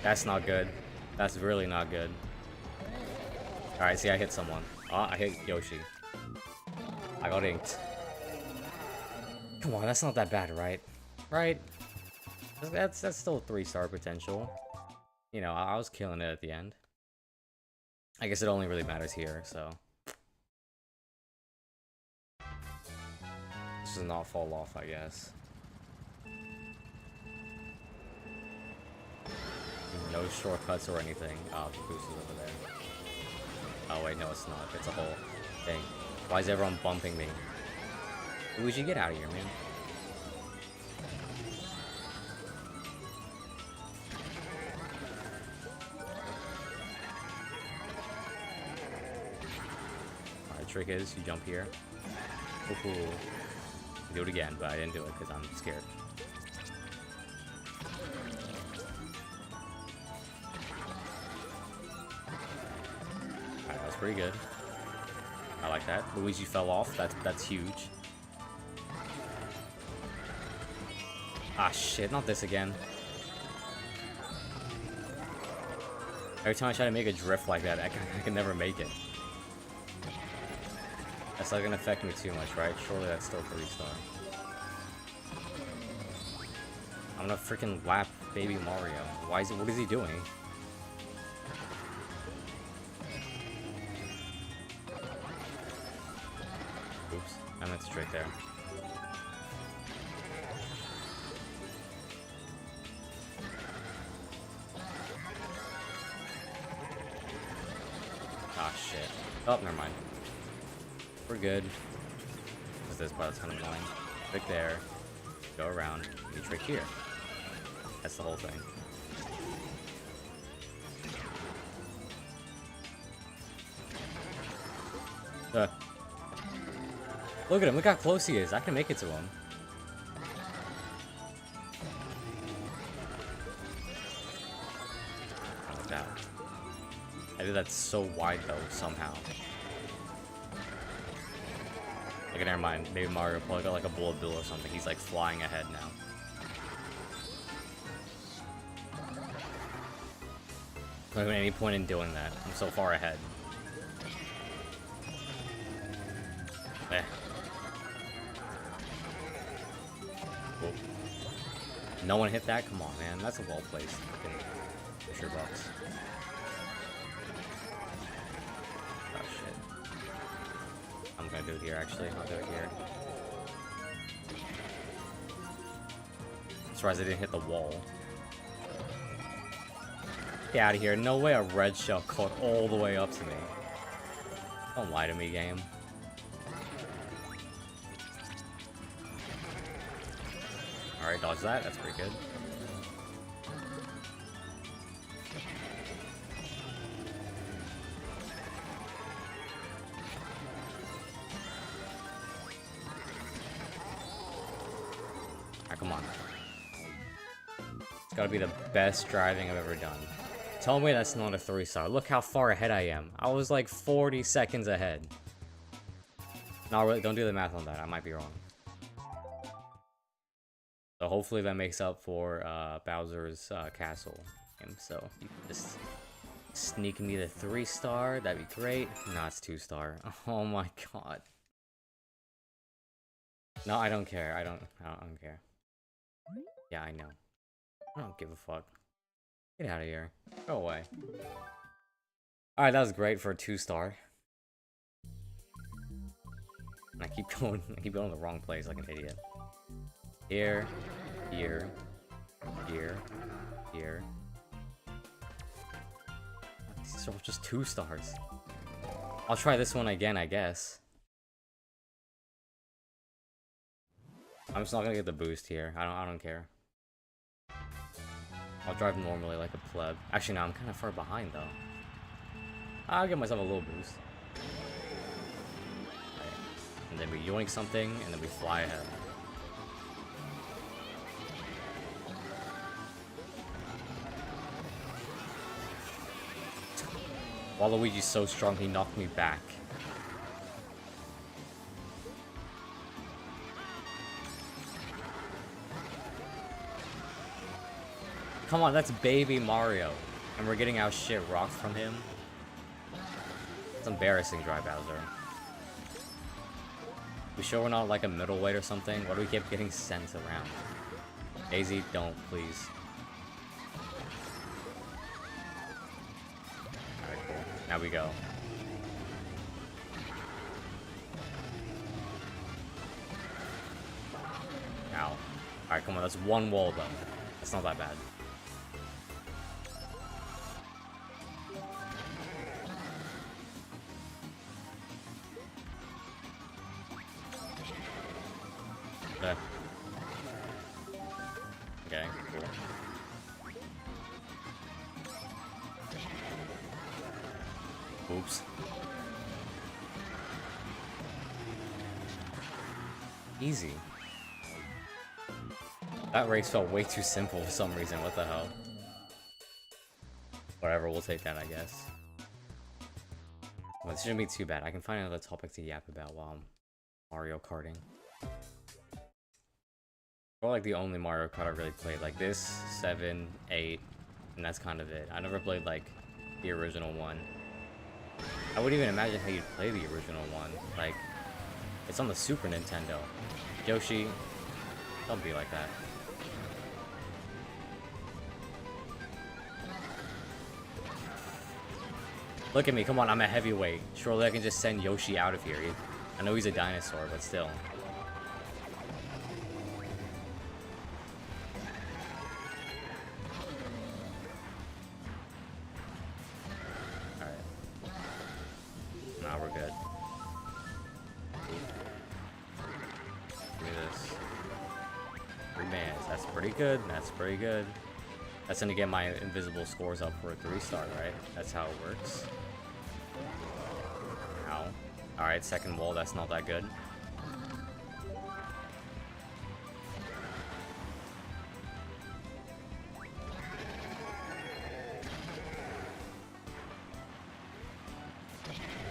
[SPEAKER 1] That's not good. That's really not good. Alright, see, I hit someone. Oh, I hit Yoshi. I got inked. Come on, that's not that bad, right? Right? That's still 3-star potential. You know, I was killing it at the end. I guess it only really matters here, so. This does not fall off, I guess. No shortcuts or anything. Oh, the boost is over there. Oh wait, no it's not. It's a hole. Dang. Why is everyone bumping me? Luigi, get out of here, man. Alright, trick is you jump here. Ooh. Do it again, but I didn't do it because I'm scared. Pretty good. I like that. Luigi fell off. That's huge. Ah shit, not this again. Every time I try to make a drift like that, I can never make it. That's not gonna affect me too much, right? Surely that's still 3-star. I'm gonna freaking lap baby Mario. What is he doing? Oops, I meant straight there. Ah, shit. Oh, never mind. We're good. Because this part's kind of annoying. Trick there. Go around. You trick here. That's the whole thing. Look at him, look how close he is. I can make it to him. Like that. I did that so wide though, somehow. Okay, never mind. Maybe Mario probably got like a bullet bill or something. He's like flying ahead now. Not even any point in doing that. I'm so far ahead. Eh. Whoop. No one hit that? Come on, man. That's a well placed Fisher box. Oh shit. I'm gonna do it here actually. I'll do it here. I'm surprised I didn't hit the wall. Get out of here. No way a red shell caught all the way up to me. Don't lie to me, game. Alright, dodge that. That's pretty good. Alright, come on. It's gotta be the best driving I've ever done. Tell me that's not a 3-star. Look how far ahead I am. I was like 40 seconds ahead. No, really, don't do the math on that. I might be wrong. So hopefully that makes up for Bowser's castle. So you can just sneak me the 3-star. That'd be great. No, it's 2-star. Oh my god. No, I don't care. I don't care. Yeah, I know. I don't give a fuck. Get out of here. Go away. Alright, that was great for a 2-star. And I keep going in the wrong place like an idiot. Here, here, here, here. These are just 2-stars. I'll try this one again, I guess. I'm just not gonna get the boost here. I don't care. I'll drive normally like a pleb. Actually, no, I'm kind of far behind though. I'll give myself a little boost. Right. And then we yoink something, and then we fly ahead. Waluigi's so strong, he knocked me back. come on, that's baby Mario. And we're getting our shit rocked from him. It's embarrassing, Dry Bowser. We sure we're not like a middleweight or something? Why do we keep getting sent around? Daisy, don't, please. Alright, cool. Now we go. Ow. Alright, come on, that's one wall though. That's not that bad. Okay, cool. Oops. Easy. That race felt way too simple for some reason. What the hell? Whatever, we'll take that, I guess. Well, this shouldn't be too bad. I can find another topic to yap about while I'm Mario Karting. Or like the only Mario Kart I really played. Like this, 7, 8, and that's kind of it. I never played like the original one. I wouldn't even imagine how you'd play the original one. Like, it's on the Super Nintendo. Yoshi, don't be like that. Look at me, come on, I'm a heavyweight. Surely I can just send Yoshi out of here. I know he's a dinosaur, but still. That's pretty good. That's gonna get my invisible scores up for a 3-star, right? That's how it works. Ow. Alright, second wall, that's not that good.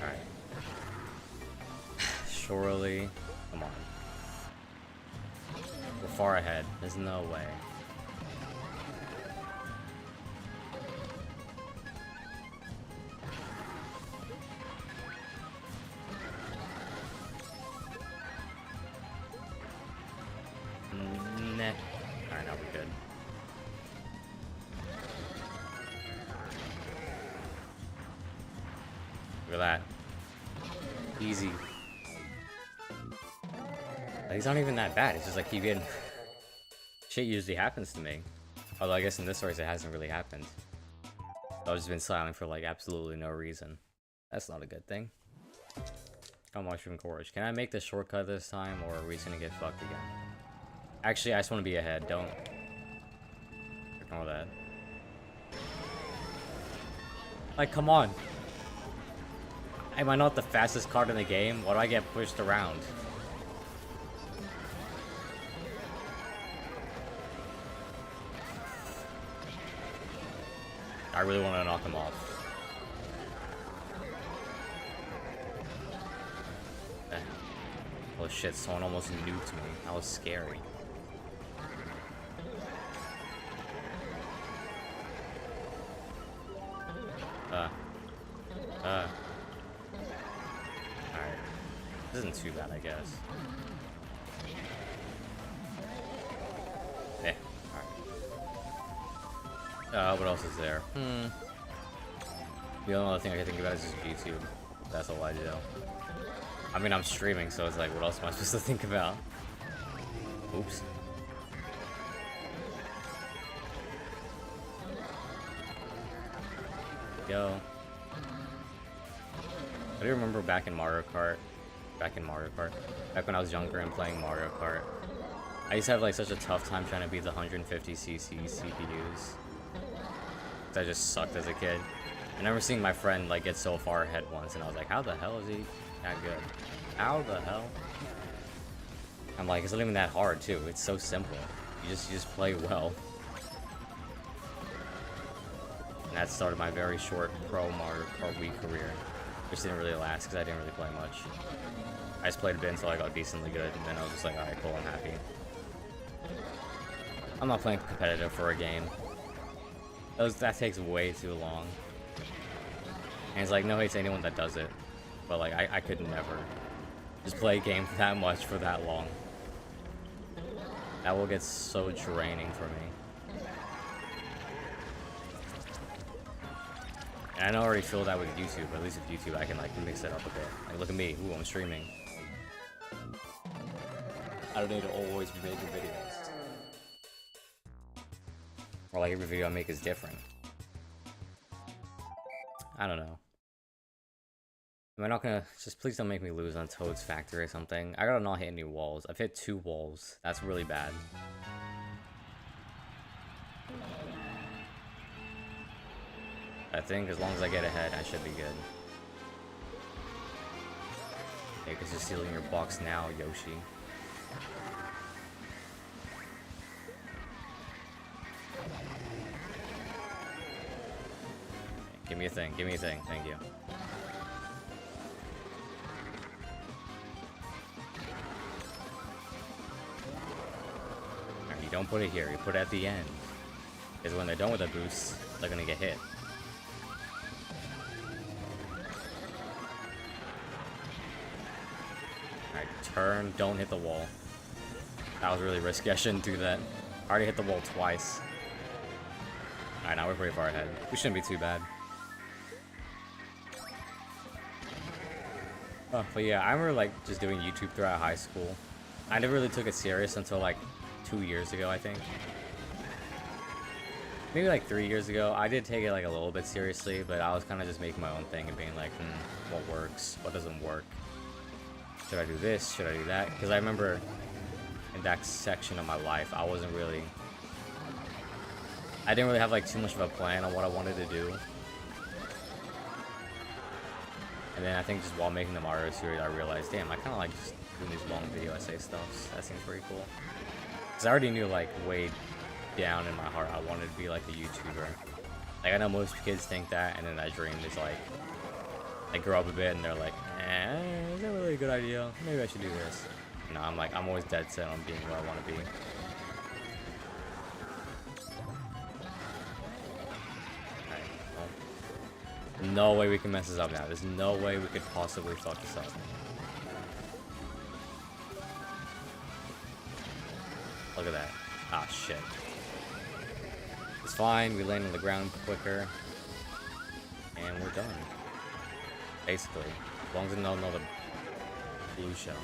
[SPEAKER 1] Alright. Surely. Come on. We're far ahead. There's no way. Nah. Alright, now we're good. Look at that. Easy. These aren't even that bad. It's just like keep getting... Shit usually happens to me. Although I guess in this race it hasn't really happened. I've just been silent for like absolutely no reason. That's not a good thing. Oh, Mushroom Gorge. Can I make the shortcut this time, or are we just gonna get fucked again? Actually, I just want to be ahead. Don't ignore that. Like, come on. Am I not the fastest card in the game? Why do I get pushed around? I really want to knock him off. Oh shit, someone almost nuked me. That was scary. Alright. This isn't too bad, I guess. Eh, alright. What else is there? The only other thing I can think about is just YouTube. That's all I do. I mean, I'm streaming, so it's like, what else am I supposed to think about? Oops. Yo. I do remember back in Mario Kart. Back when I was younger and playing Mario Kart. I used to have like such a tough time trying to beat the 150cc CPUs. I just sucked as a kid. I remember seeing my friend like get so far ahead once, and I was like, how the hell is he that good? How the hell? I'm like, it's not even that hard too. It's so simple. You just play well. And that started my very short pro Mario Kart Wii career, which didn't really last because I didn't really play much. I just played a bit until I got decently good, and then I was just like, alright, cool, I'm happy. I'm not playing competitive for a game. That takes way too long. And it's like, no hate to anyone that does it. But like, I could never just play a game that much for that long. That will get so draining for me. And I know I already feel that with YouTube, but at least with YouTube I can like mix it up a bit. Like, look at me, ooh, I'm streaming. I don't need to always be making videos. Or like every video I make is different. I don't know. Am I not gonna... Just please don't make me lose on Toad's Factory or something. I gotta not hit any walls. I've hit 2 walls. That's really bad. I think as long as I get ahead, I should be good. Yeah, because you're stealing your box now, Yoshi. Give me a thing, thank you. Right, you don't put it here, you put it at the end. Because when they're done with the boost, they're gonna get hit. Alright, turn, don't hit the wall. That was really risky, I shouldn't do that. I already hit the wall twice. Alright, now we're pretty far ahead. We shouldn't be too bad. Oh, but yeah, I remember like just doing YouTube throughout high school. I never really took it serious until like 2 years ago, I think. Maybe like 3 years ago. I did take it like a little bit seriously, but I was kind of just making my own thing and being like, what works, what doesn't work? Should I do this? Should I do that? Because I remember in that section of my life, I didn't really have like too much of a plan on what I wanted to do. And then I think just while making the Mario series, I realized, damn, I kind of like just doing these long video essay stuff. That seems pretty cool. Because I already knew, like, way down in my heart, I wanted to be, like, a YouTuber. Like, I know most kids think that, and then that dream is, like, they grow up a bit, and they're like, is that really a good idea? Maybe I should do this. No, I'm like, I'm always dead set on being where I want to be. No way we can mess this up now. There's no way we could possibly fuck this up. Look at that. Ah, shit. It's fine. We land on the ground quicker. And we're done. Basically. As long as there's no another blue shell.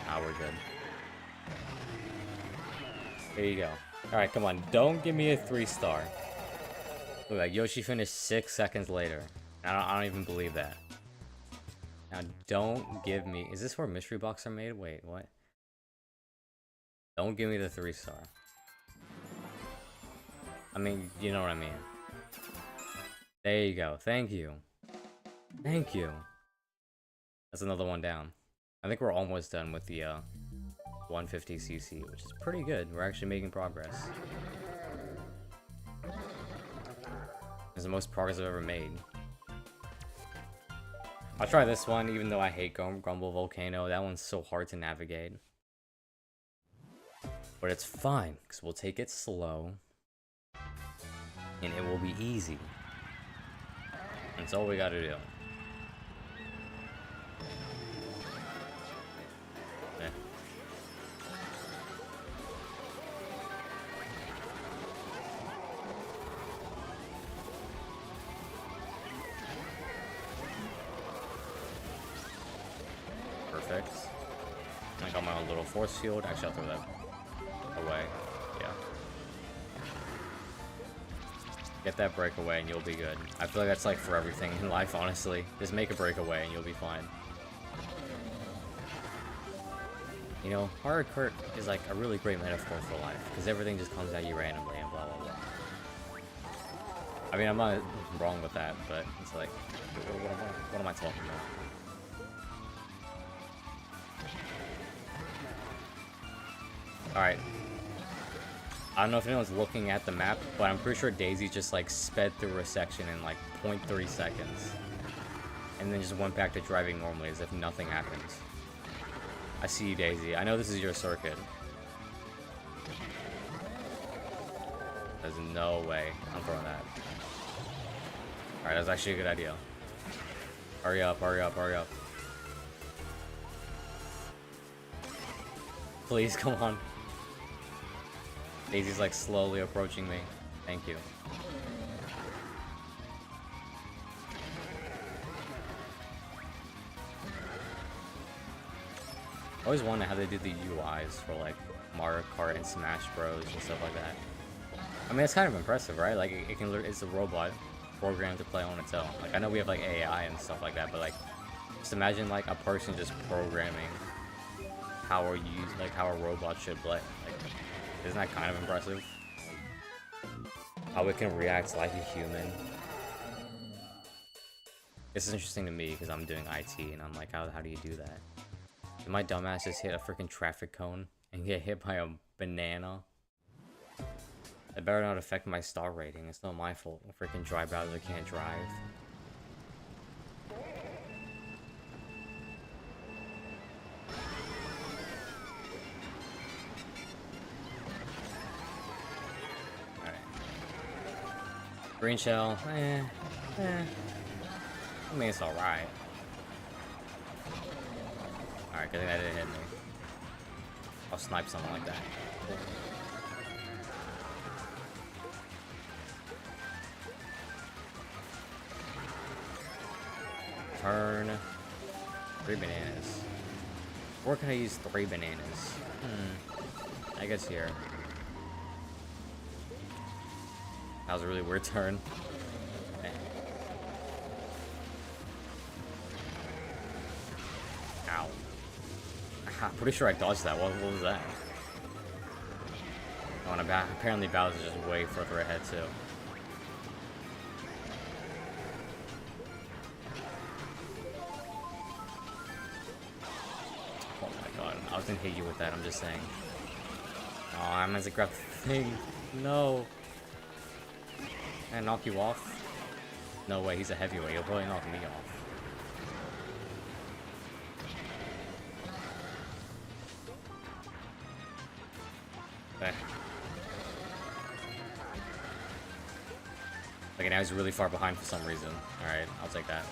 [SPEAKER 1] Ah, we're good. There you go. Alright, come on. Don't give me a 3-star. Look, like Yoshi finished 6 seconds later. I don't even believe that. Now, don't give me... Is this where mystery boxes are made? Wait, what? Don't give me the 3-star. I mean, you know what I mean. There you go. Thank you. Thank you. That's another one down. I think we're almost done with the, 150cc, which is pretty good. We're actually making progress. It's the most progress I've ever made. I'll try this one, even though I hate Grumble Volcano. That one's so hard to navigate. But it's fine, because we'll take it slow. And it will be easy. That's all we gotta do. Perfect. I got my own little force field. Actually, I'll throw that away. Yeah. Get that breakaway and you'll be good. I feel like that's like for everything in life, honestly. Just make a breakaway and you'll be fine. You know, Mario Kart is like a really great metaphor for life, because everything just comes at you randomly and blah blah blah. I mean, I'm not wrong with that, but it's like, what am I talking about? Alright. I don't know if anyone's looking at the map, but I'm pretty sure Daisy just like sped through a section in like 0.3 seconds. And then just went back to driving normally as if nothing happens. I see you, Daisy. I know this is your circuit. There's no way I'm throwing that. Alright, that's actually a good idea. Hurry up, hurry up, hurry up. Please, come on. Daisy's like slowly approaching me. Thank you. I always wonder how they do the UIs for like Mario Kart and Smash Bros and stuff like that. I mean, it's kind of impressive, right? Like it can, it's a robot programmed to play on its own. Like I know we have like AI and stuff like that, but like just imagine like a person just programming how a robot should play. Like, isn't that kind of impressive? How it can react like a human. This is interesting to me because I'm doing IT and I'm like, how do you do that? Did my dumbass just hit a freaking traffic cone and get hit by a banana? It better not affect my star rating. It's not my fault. A freaking dry Bowser can't drive. Alright. Green shell. I mean, it's alright. Alright, good thing that didn't hit me. I'll snipe something like that. Turn. 3 bananas. Or can I use 3 bananas? I guess here. That was a really weird turn. Ow. I'm pretty sure I dodged that. What was that? Oh, and apparently Bowser's just way further ahead too. Oh my god, I was gonna hit you with that, I'm just saying. Oh, I meant to grab the thing. No. Can I knock you off? No way, he's a heavyweight. He'll probably knock me off. Okay, now he's really far behind for some reason. Alright, I'll take that.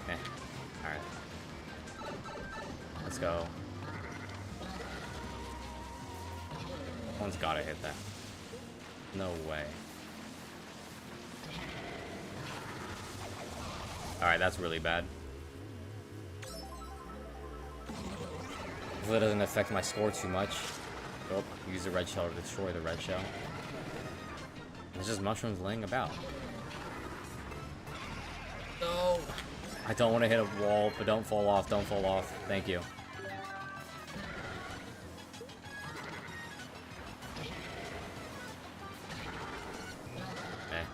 [SPEAKER 1] Okay, alright. Let's go. One's gotta hit that. No way. Alright, that's really bad. Hopefully it doesn't affect my score too much. Oh, use the red shell to destroy the red shell. There's just mushrooms laying about. No! I don't want to hit a wall, but don't fall off, don't fall off. Thank you. Okay.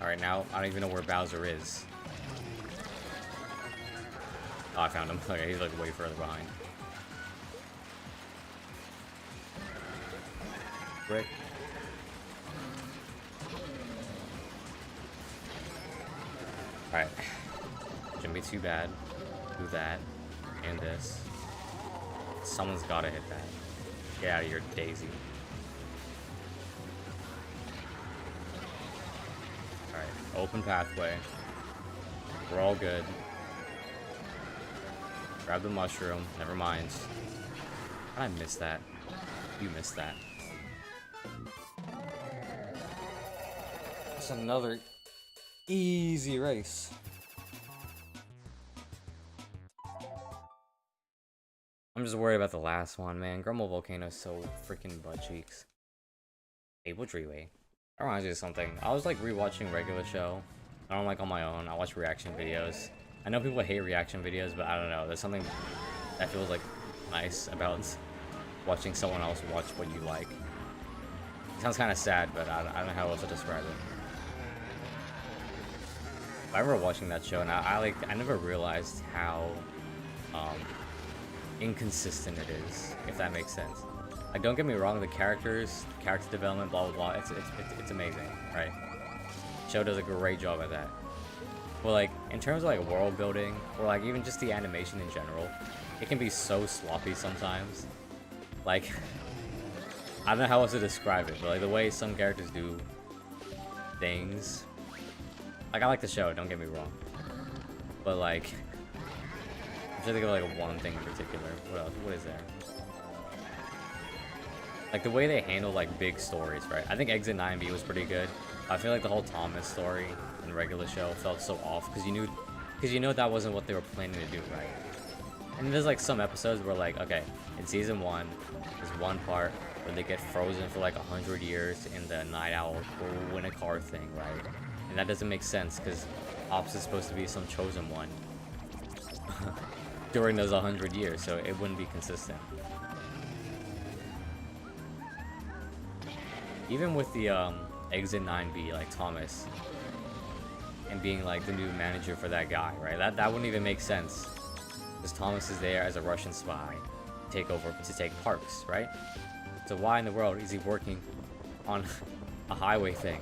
[SPEAKER 1] Alright, now I don't even know where Bowser is. Oh, I found him. Okay, he's like way further behind. Brick. Alright. Shouldn't be too bad. Do that. And this. Someone's gotta hit that. Get out of here, Daisy. Alright. Open pathway. We're all good. Grab the mushroom. Never mind. I missed that. You missed that. It's another easy race. I'm just worried about the last one, man. Grumble Volcano is so freaking butt cheeks. Able Dreeway. That reminds me of something. I was like rewatching regular show. I don't like on my own. I watch reaction videos. I know people hate reaction videos, but I don't know. There's something that feels like nice about watching someone else watch what you like. It sounds kind of sad, but I don't know how else to describe it. I remember watching that show, and I never realized how inconsistent it is, if that makes sense. Like, don't get me wrong, the character development, blah blah blah, it's amazing, right? Show does a great job at that. But like, in terms of like world building, or like even just the animation in general, it can be so sloppy sometimes. Like, I don't know how else to describe it, but like the way some characters do things. Like, I like the show, don't get me wrong. But like, I'm trying to think of like one thing in particular. What else? What is there? Like the way they handle like big stories, right? I think Exit 9B was pretty good. I feel like the whole Thomas story in the regular show felt so off because you know that wasn't what they were planning to do, right? And there's like some episodes where like, okay, in season 1, there's one part where they get frozen for like 100 years in the Night Owl or win a car thing, right? And that doesn't make sense because Ops is supposed to be some chosen one during those 100 years, so it wouldn't be consistent. Even with the Exit 9B, like Thomas, and being like the new manager for that guy, right? That wouldn't even make sense, because Thomas is there as a Russian spy, to take Parks, right? So why in the world is he working on a highway thing,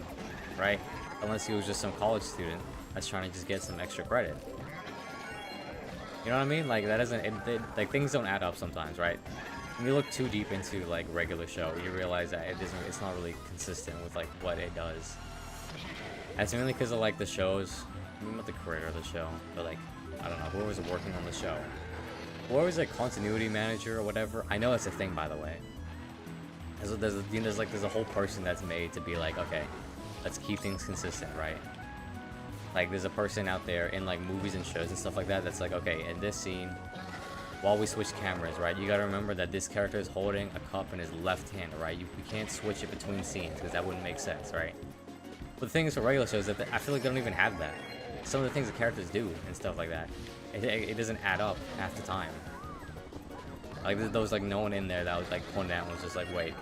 [SPEAKER 1] right? Unless he was just some college student that's trying to just get some extra credit. You know what I mean? Like that doesn't, like things don't add up sometimes, right? When you look too deep into like regular show, you realize that it's not really consistent with like what it does. That's mainly because of like the shows, I mean, not the creator of the show, but like, I don't know, who was working on the show. Whoever was like continuity manager or whatever. I know that's a thing, by the way. There's a whole person that's made to be like, okay, let's keep things consistent, right? Like there's a person out there in like movies and shows and stuff like that that's like, okay, in this scene, while we switch cameras, right, you gotta remember that this character is holding a cup in his left hand, right? We can't switch it between scenes because that wouldn't make sense, right? But the thing is for regular shows that I feel like they don't even have that. Some of the things the characters do and stuff like that, it doesn't add up half the time. Like there was like no one in there that was like pointed out and was just like, wait,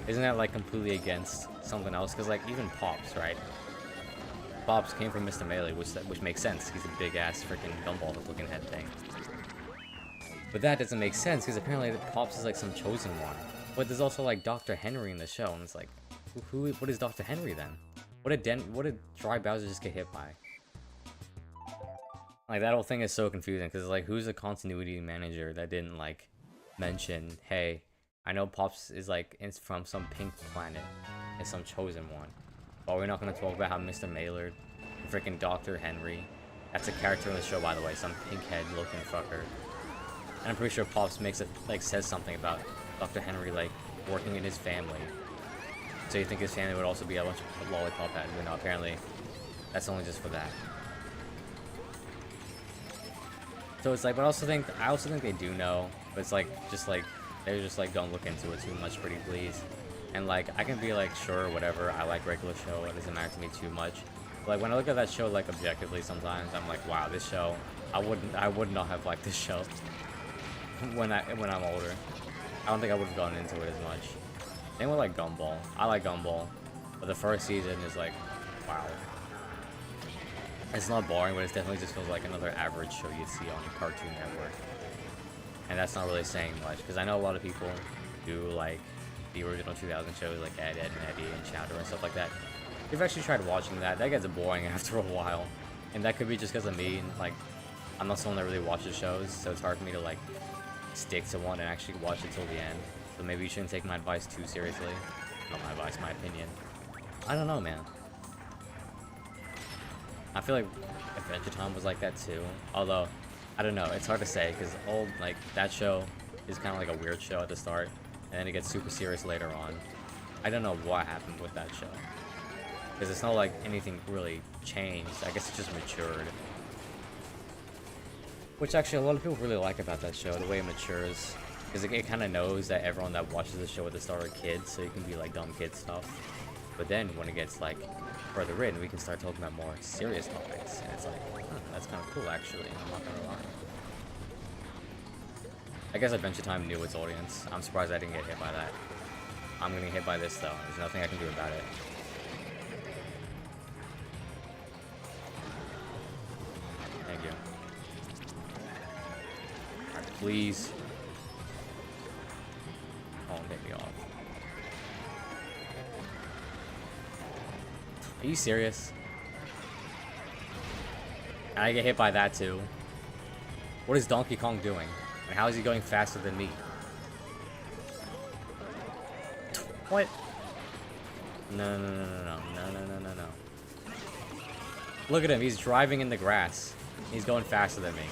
[SPEAKER 1] isn't that like completely against something else? Because like even Pops, right? Pops came from Mr. Melee, which makes sense. He's a big ass freaking gumball looking head thing. But that doesn't make sense because apparently Pops is like some chosen one. But there's also like Dr. Henry in the show, and it's like, what is Dr. Henry then? What did Dry Bowser just get hit by? Like that whole thing is so confusing because like who's the continuity manager that didn't like mention, hey, I know Pops is like from some pink planet, and some chosen one. But we're not gonna talk about how Mr. Maylard, freaking Dr. Henry, that's a character in the show by the way, some pink head looking fucker. And I'm pretty sure Pops says something about Dr. Henry like working in his family. So you think his family would also be a bunch of lollipop heads, but no, apparently that's only just for that. So it's like, but I also think they do know, but it's like they're just like don't look into it too much, pretty please. And like I can be like sure whatever, I like regular show, it doesn't matter to me too much. But like when I look at that show like objectively sometimes, I'm like, wow, this show, I would not have liked this show when I'm older. I don't think I would have gone into it as much. Same with like Gumball. I like Gumball, but the first season is like, wow. It's not boring, but it definitely just feels like another average show you'd see on Cartoon Network. And that's not really saying much, because I know a lot of people do like the original 2000 shows like Ed, and Eddie, and Chowder and stuff like that. If you've actually tried watching that gets boring after a while. And that could be just because of me, and like, I'm not someone that really watches shows, so it's hard for me to like stick to one and actually watch it till the end. So maybe you shouldn't take my advice too seriously. Not my advice, my opinion. I don't know, man. I feel like Adventure Time was like that too. Although, I don't know, it's hard to say because like that show is kind of like a weird show at the start, and then it gets super serious later on. I don't know what happened with that show because it's not like anything really changed. I guess it just matured. Which actually a lot of people really like about that show, the way it matures. Because it kind of knows that everyone that watches the show at the start are kids, so you can be like dumb kid stuff. But then when it gets like further in, we can start talking about more serious topics. And it's like, that's kind of cool actually, I'm not gonna lie. I guess Adventure Time knew its audience. I'm surprised I didn't get hit by that. I'm gonna get hit by this though. There's nothing I can do about it. Thank you. Alright, please. Oh, take me off. Are you serious? I get hit by that too. What is Donkey Kong doing? And how is he going faster than me? What? No, no, no, no, no, no, no, no, no, no. Look at him, he's driving in the grass. He's going faster than me.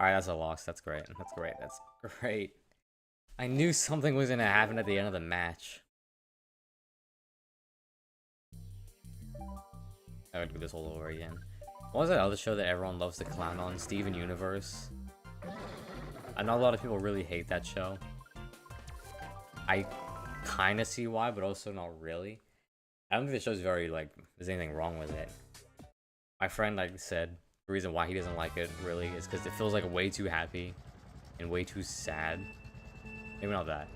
[SPEAKER 1] Alright, that's a loss. That's great. That's great. That's great. I knew something was gonna happen at the end of the match. I would do this all over again. What was that other show that everyone loves to clown on? Steven Universe? I know a lot of people really hate that show. I kind of see why, but also not really. I don't think the show's very, like, there's anything wrong with it. My friend, like, said the reason why he doesn't like it, really, is because it feels, like, way too happy and way too sad. Maybe not that.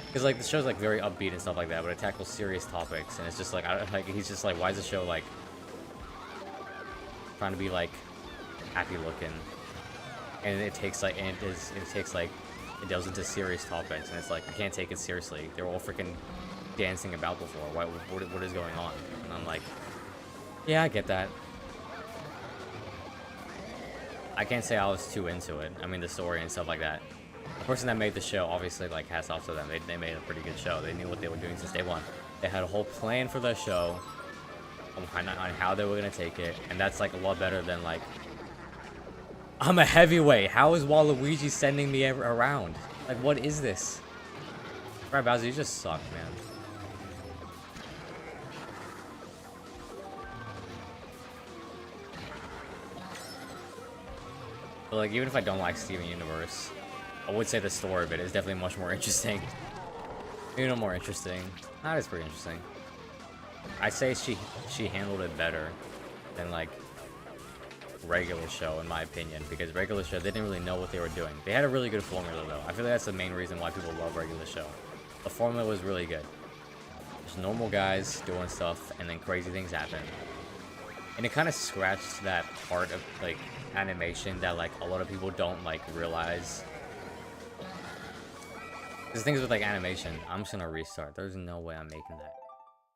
[SPEAKER 1] Because, like, the show's, like, very upbeat and stuff like that, but it tackles serious topics, and it's just, like, he's just, like, why is the show, like, trying to be, like, happy looking? And it takes, like, it delves into serious topics, and it's like, I can't take it seriously. They're all freaking dancing about before. What is going on? And I'm like, yeah, I get that. I can't say I was too into it. I mean, the story and stuff like that. The person that made the show, obviously, like, hats off to them. They made a pretty good show. They knew what they were doing since day one. They had a whole plan for the show on how they were gonna take it, and that's, like, a lot better than, like, I'm a heavyweight. How is Waluigi sending me around? Like, what is this? Right, Bowser, you just suck, man. But, like, even if I don't like Steven Universe, I would say the story of it is definitely much more interesting. Maybe not more interesting. That is pretty interesting. I'd say she handled it better than, like, regular show, in my opinion, because regular show, they didn't really know what they were doing. They had a really good formula, though. I feel like that's the main reason why people love regular show. The formula was really good. Just normal guys doing stuff, and then crazy things happen. And it kind of scratched that part of, like, animation that, like, a lot of people don't, like, realize. Because the thing is with, like, animation, I'm just gonna restart. There's no way I'm making that.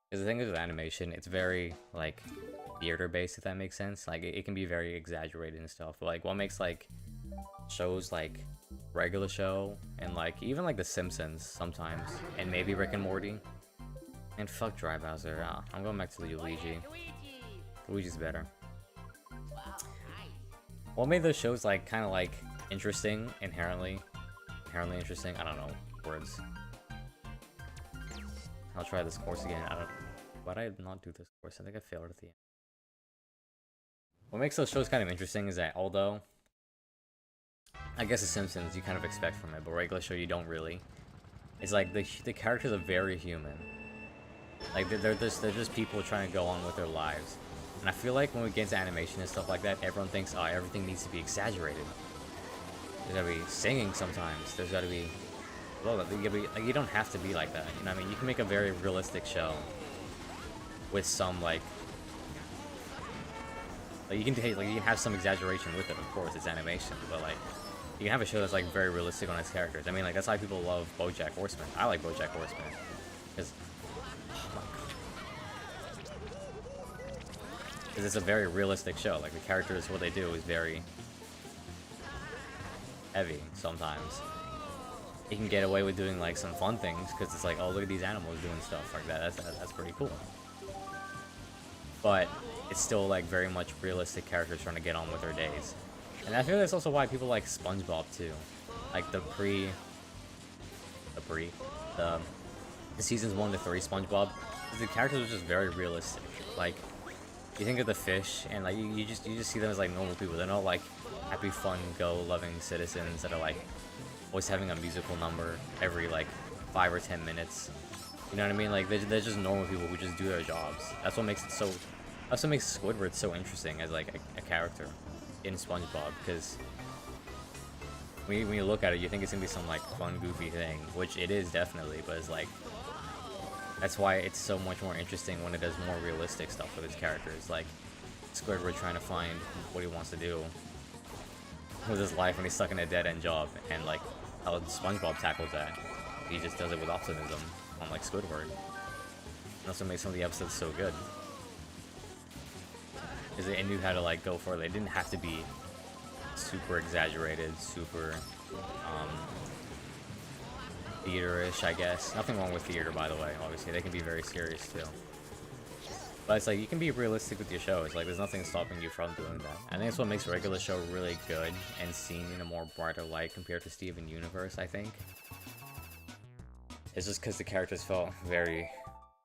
[SPEAKER 1] Because the thing is with animation, it's very, like, theater-based, if that makes sense. Like, it can be very exaggerated and stuff. But, like, what makes, like, shows like regular show and, like, even, like, The Simpsons sometimes, and maybe Rick and Morty. And fuck Dry Bowser. I'm going back to Luigi. Luigi's better. What made those shows, like, kind of, like, interesting, inherently interesting? I don't know. Words. I'll try this course again. Why did I not do this course? I think I failed at the end. What makes those shows kind of interesting is that, although I guess The Simpsons you kind of expect from it, but regular show you don't really. It's like the characters are very human. Like they're just people trying to go on with their lives. And I feel like when we get into animation and stuff like that, everyone thinks, oh, everything needs to be exaggerated. There's gotta be singing sometimes. There's gotta be, well, like, you don't have to be like that. You know what I mean? You can make a very realistic show with some, like you can have some exaggeration with it. Of course, it's animation, but, like, you can have a show that's, like, very realistic on its characters. I mean, like, that's why people love BoJack Horseman. I like BoJack Horseman because, oh my god, because it's a very realistic show. Like, the characters, what they do is very heavy sometimes. You can get away with doing, like, some fun things because it's like, oh, look at these animals doing stuff like that. That's pretty cool. But it's still, like, very much realistic characters trying to get on with their days. And I feel that's also why people like SpongeBob too. Like the seasons 1 to 3 SpongeBob, the characters are just very realistic. Like, you think of the fish, and, like, you just see them as, like, normal people. They're not, like, happy, fun, go-loving citizens that are, like, always having a musical number every, like, 5 or 10 minutes. You know what I mean? Like, they're just normal people who just do their jobs. That's what makes it so. That's what makes Squidward so interesting as, like, a character in SpongeBob, because when you look at it, you think it's gonna be some, like, fun, goofy thing, which it is definitely, but it's like, that's why it's so much more interesting when it does more realistic stuff with its characters, like Squidward trying to find what he wants to do with his life when he's stuck in a dead-end job, and, like, how SpongeBob tackles that. He just does it with optimism, unlike Squidward. And that's what makes some of the episodes so good. Because they knew how to, like, go for it. They didn't have to be super exaggerated, super theater-ish, I guess. Nothing wrong with theater, by the way. Obviously, they can be very serious too. But it's like, you can be realistic with your shows. Like, there's nothing stopping you from doing that. I think that's what makes regular show really good and seen in a more brighter light compared to Steven Universe, I think. It's just because the characters felt very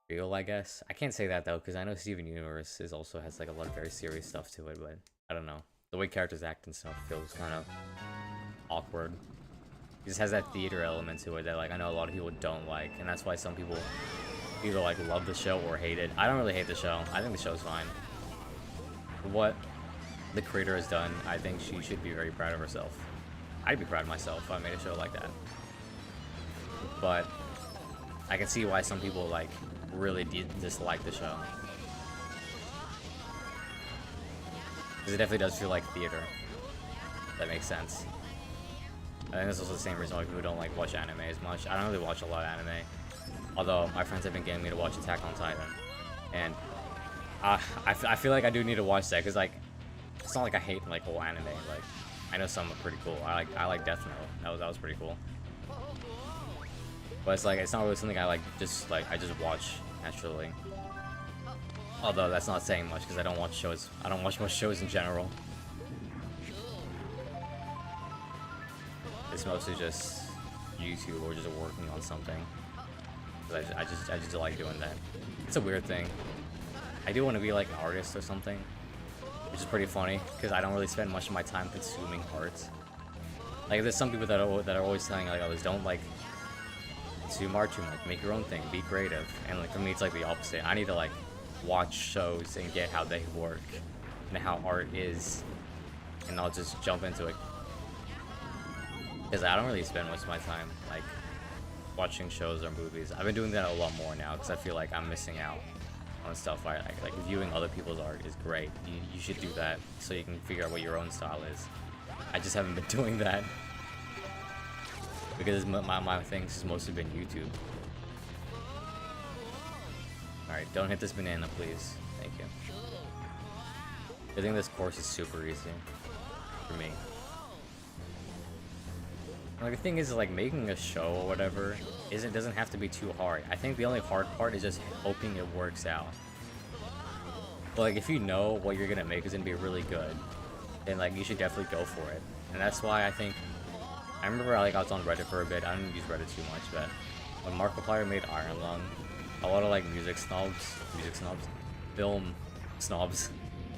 [SPEAKER 1] real, I guess. I can't say that, though, because I know Steven Universe also has, like, a lot of very serious stuff to it, but I don't know. The way characters act and stuff feels kind of awkward. It just has that theater element to it that, like, I know a lot of people don't like, and that's why some people either, like, love the show or hate it. I don't really hate the show. I think the show's fine. What the creator has done, I think she should be very proud of herself. I'd be proud of myself if I made a show like that. But I can see why some people, like, really dislike the show. Because it definitely does feel like theater. That makes sense. I think that's also the same reason why people don't, like, watch anime as much. I don't really watch a lot of anime. Although, my friends have been getting me to watch Attack on Titan. And I feel like I do need to watch that, because, like, it's not like I hate, like, whole anime. Like, I know some are pretty cool. I like Death Note. That was pretty cool. But it's like, it's not really something I like, I just watch naturally. Although, that's not saying much, because I don't watch shows. I don't watch most shows in general. It's mostly just YouTube or just working on something. I just like doing that. It's a weird thing. I do want to be like an artist or something, which is pretty funny because I don't really spend much of my time consuming art. Like, there's some people that are always telling like others, don't like consume art too much, make your own thing, be creative. And like for me, it's like the opposite. I need to like watch shows and get how they work and how art is, and I'll just jump into it. Because I don't really spend much of my time like watching shows or movies. I've been doing that a lot more now because I feel like I'm missing out on stuff. Like viewing other people's art is great. You should do that so you can figure out what your own style is. I just haven't been doing that because my things has mostly been YouTube. Alright, don't hit this banana, please. Thank you. I think this course is super easy for me. Like, the thing is, like, making a show or whatever doesn't have to be too hard. I think the only hard part is just hoping it works out. But, like, if you know what you're gonna make is gonna be really good, then, like, you should definitely go for it. And that's why I think... I remember, like, I was on Reddit for a bit. I don't use Reddit too much, but when Markiplier made Iron Lung, a lot of, like, film snobs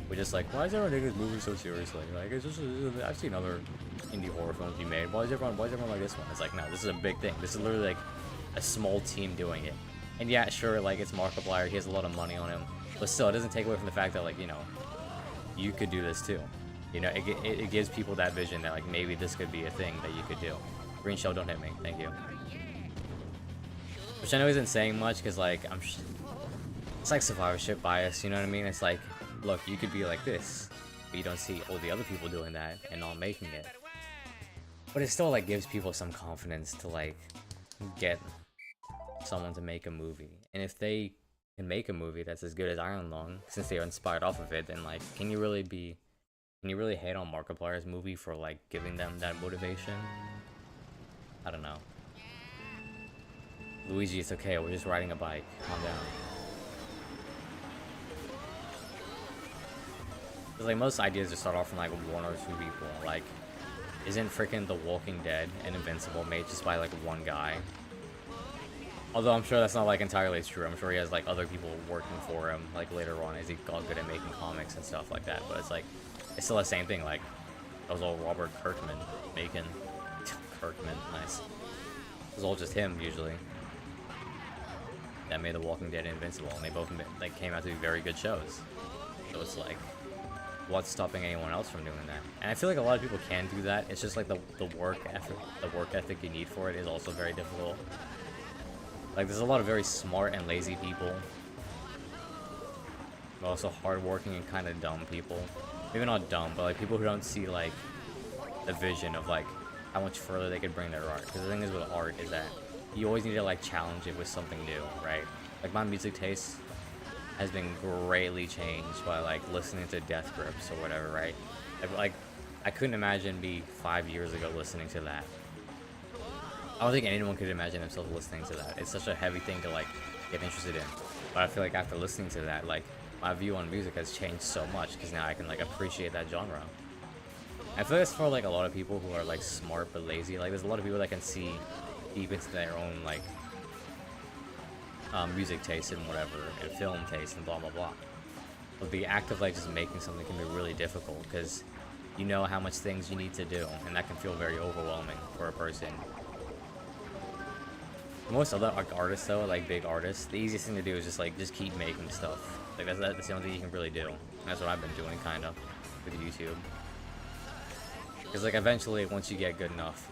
[SPEAKER 1] were just like, why is everyone taking this movie so seriously? Like, it's just, I've seen other indie horror films be made. Why is everyone like this one? It's like, no, this is a big thing. This is literally like a small team doing it. And yeah, sure, like, it's Markiplier, he has a lot of money on him, but still, it doesn't take away from the fact that, like, you know, you could do this too. You know, it gives people that vision that, like, maybe this could be a thing that you could do. Green Shell, don't hit me. Thank you. Which I know isn't saying much, because, like, it's like survivorship bias, you know what I mean? It's like, look, you could be like this, but you don't see all the other people doing that and not making it. But it still, like, gives people some confidence to, like, get someone to make a movie. And if they can make a movie that's as good as Iron Lung, since they are inspired off of it, then, like, can you really hate on Markiplier's movie for, like, giving them that motivation? I don't know. Luigi, it's okay, we're just riding a bike. Calm down. Because, like, most ideas just start off from, like, one or two people. Like, isn't freaking The Walking Dead and Invincible made just by, like, one guy? Although I'm sure that's not, like, entirely true. I'm sure he has, like, other people working for him, like, later on as he got good at making comics and stuff like that. But it's, like, it's still the same thing. Like, that was all Robert Kirkman making. Kirkman, nice. It was all just him, usually. That made The Walking Dead and Invincible, and they both, like, came out to be very good shows. So it's, like, what's stopping anyone else from doing that? And I feel like a lot of people can do that. It's just like the work ethic you need for it is also very difficult. Like, there's a lot of very smart and lazy people, but also hardworking and kind of dumb people. Maybe not dumb, but like people who don't see like the vision of like how much further they could bring their art. Because the thing is with art is that you always need to like challenge it with something new, right? Like, my music taste has been greatly changed by like listening to Death Grips or whatever, right? Like I couldn't imagine me 5 years ago listening to that. I don't think anyone could imagine themselves listening to that. It's such a heavy thing to like get interested in. But I feel like after listening to that, like my view on music has changed so much because now I can like appreciate that genre. I feel like it's for like a lot of people who are like smart but lazy. Like there's a lot of people that can see deep into their own like music taste and whatever, and film taste and blah blah blah. But the act of like just making something can be really difficult because you know how much things you need to do, and that can feel very overwhelming for a person. Most other like artists though, like big artists, the easiest thing to do is just keep making stuff. Like that's the only thing you can really do. And that's what I've been doing kind of with YouTube. Because like eventually, once you get good enough,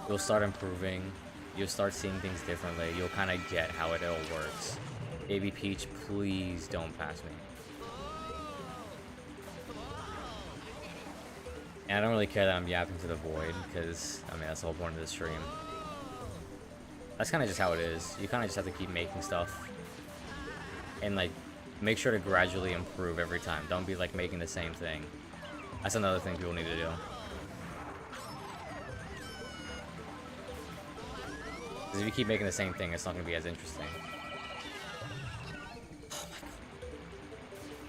[SPEAKER 1] you'll start improving. You'll start seeing things differently. You'll kind of get how it all works. Baby Peach, please don't pass me. And I don't really care that I'm yapping to the void, because, I mean, that's the whole point of the stream. That's kind of just how it is. You kind of just have to keep making stuff. And, like, make sure to gradually improve every time. Don't be, like, making the same thing. That's another thing people need to do. Because if you keep making the same thing, it's not going to be as interesting. Oh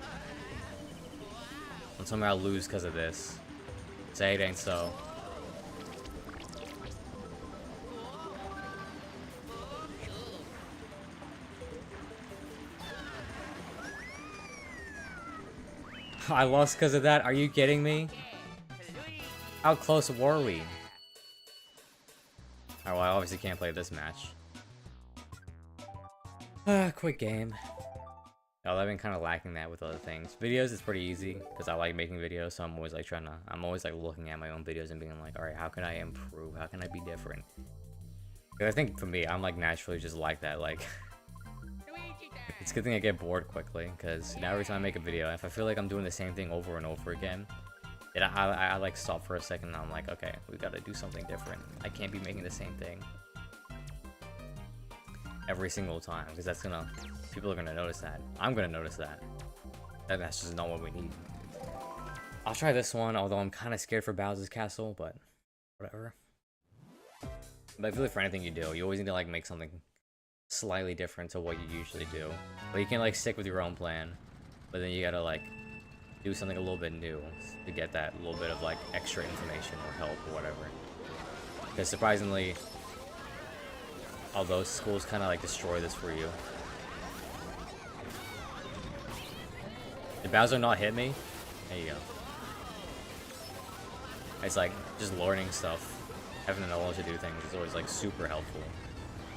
[SPEAKER 1] my god. Don't tell me I'll lose because of this. Say it ain't so. I lost because of that? Are you kidding me? How close were we? Alright, well, I obviously can't play this match. Quick game. Oh, I've been kind of lacking that with other things. Videos is pretty easy, because I like making videos, so I'm always like I'm always like looking at my own videos and being like, alright, how can I improve? How can I be different? Because I think for me, I'm like naturally just like that, like... It's a good thing I get bored quickly, because now every time I make a video, if I feel like I'm doing the same thing over and over again, then I like stop for a second and I'm like, okay, we gotta do something different. I can't be making the same thing every single time, because that's gonna... People are gonna notice that. I'm gonna notice that. And that's just not what we need. I'll try this one, although I'm kind of scared for Bowser's Castle, but whatever. But I feel like for anything you do, you always need to like make something slightly different to what you usually do. But you can like stick with your own plan, but then you gotta like do something a little bit new to get that little bit of like extra information or help or whatever. Because surprisingly, although schools kind of like destroy this for you. Did Bowser not hit me? There you go. It's like just learning stuff, having the knowledge to do things is always like super helpful.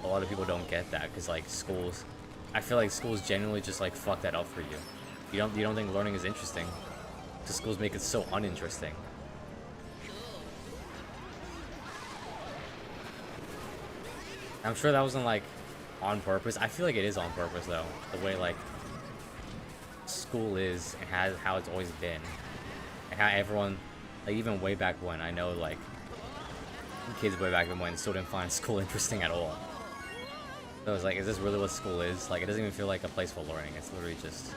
[SPEAKER 1] A lot of people don't get that because like schools, I feel like schools genuinely just like fuck that up for you. You don't think learning is interesting, because schools make it so uninteresting. I'm sure that wasn't like on purpose. I feel like it is on purpose though. The way like school is and how it's always been, and how everyone, like even way back when, I know like kids way back when still didn't find school interesting at all. So I was like, is this really what school is? Like, it doesn't even feel like a place for learning. It's literally just...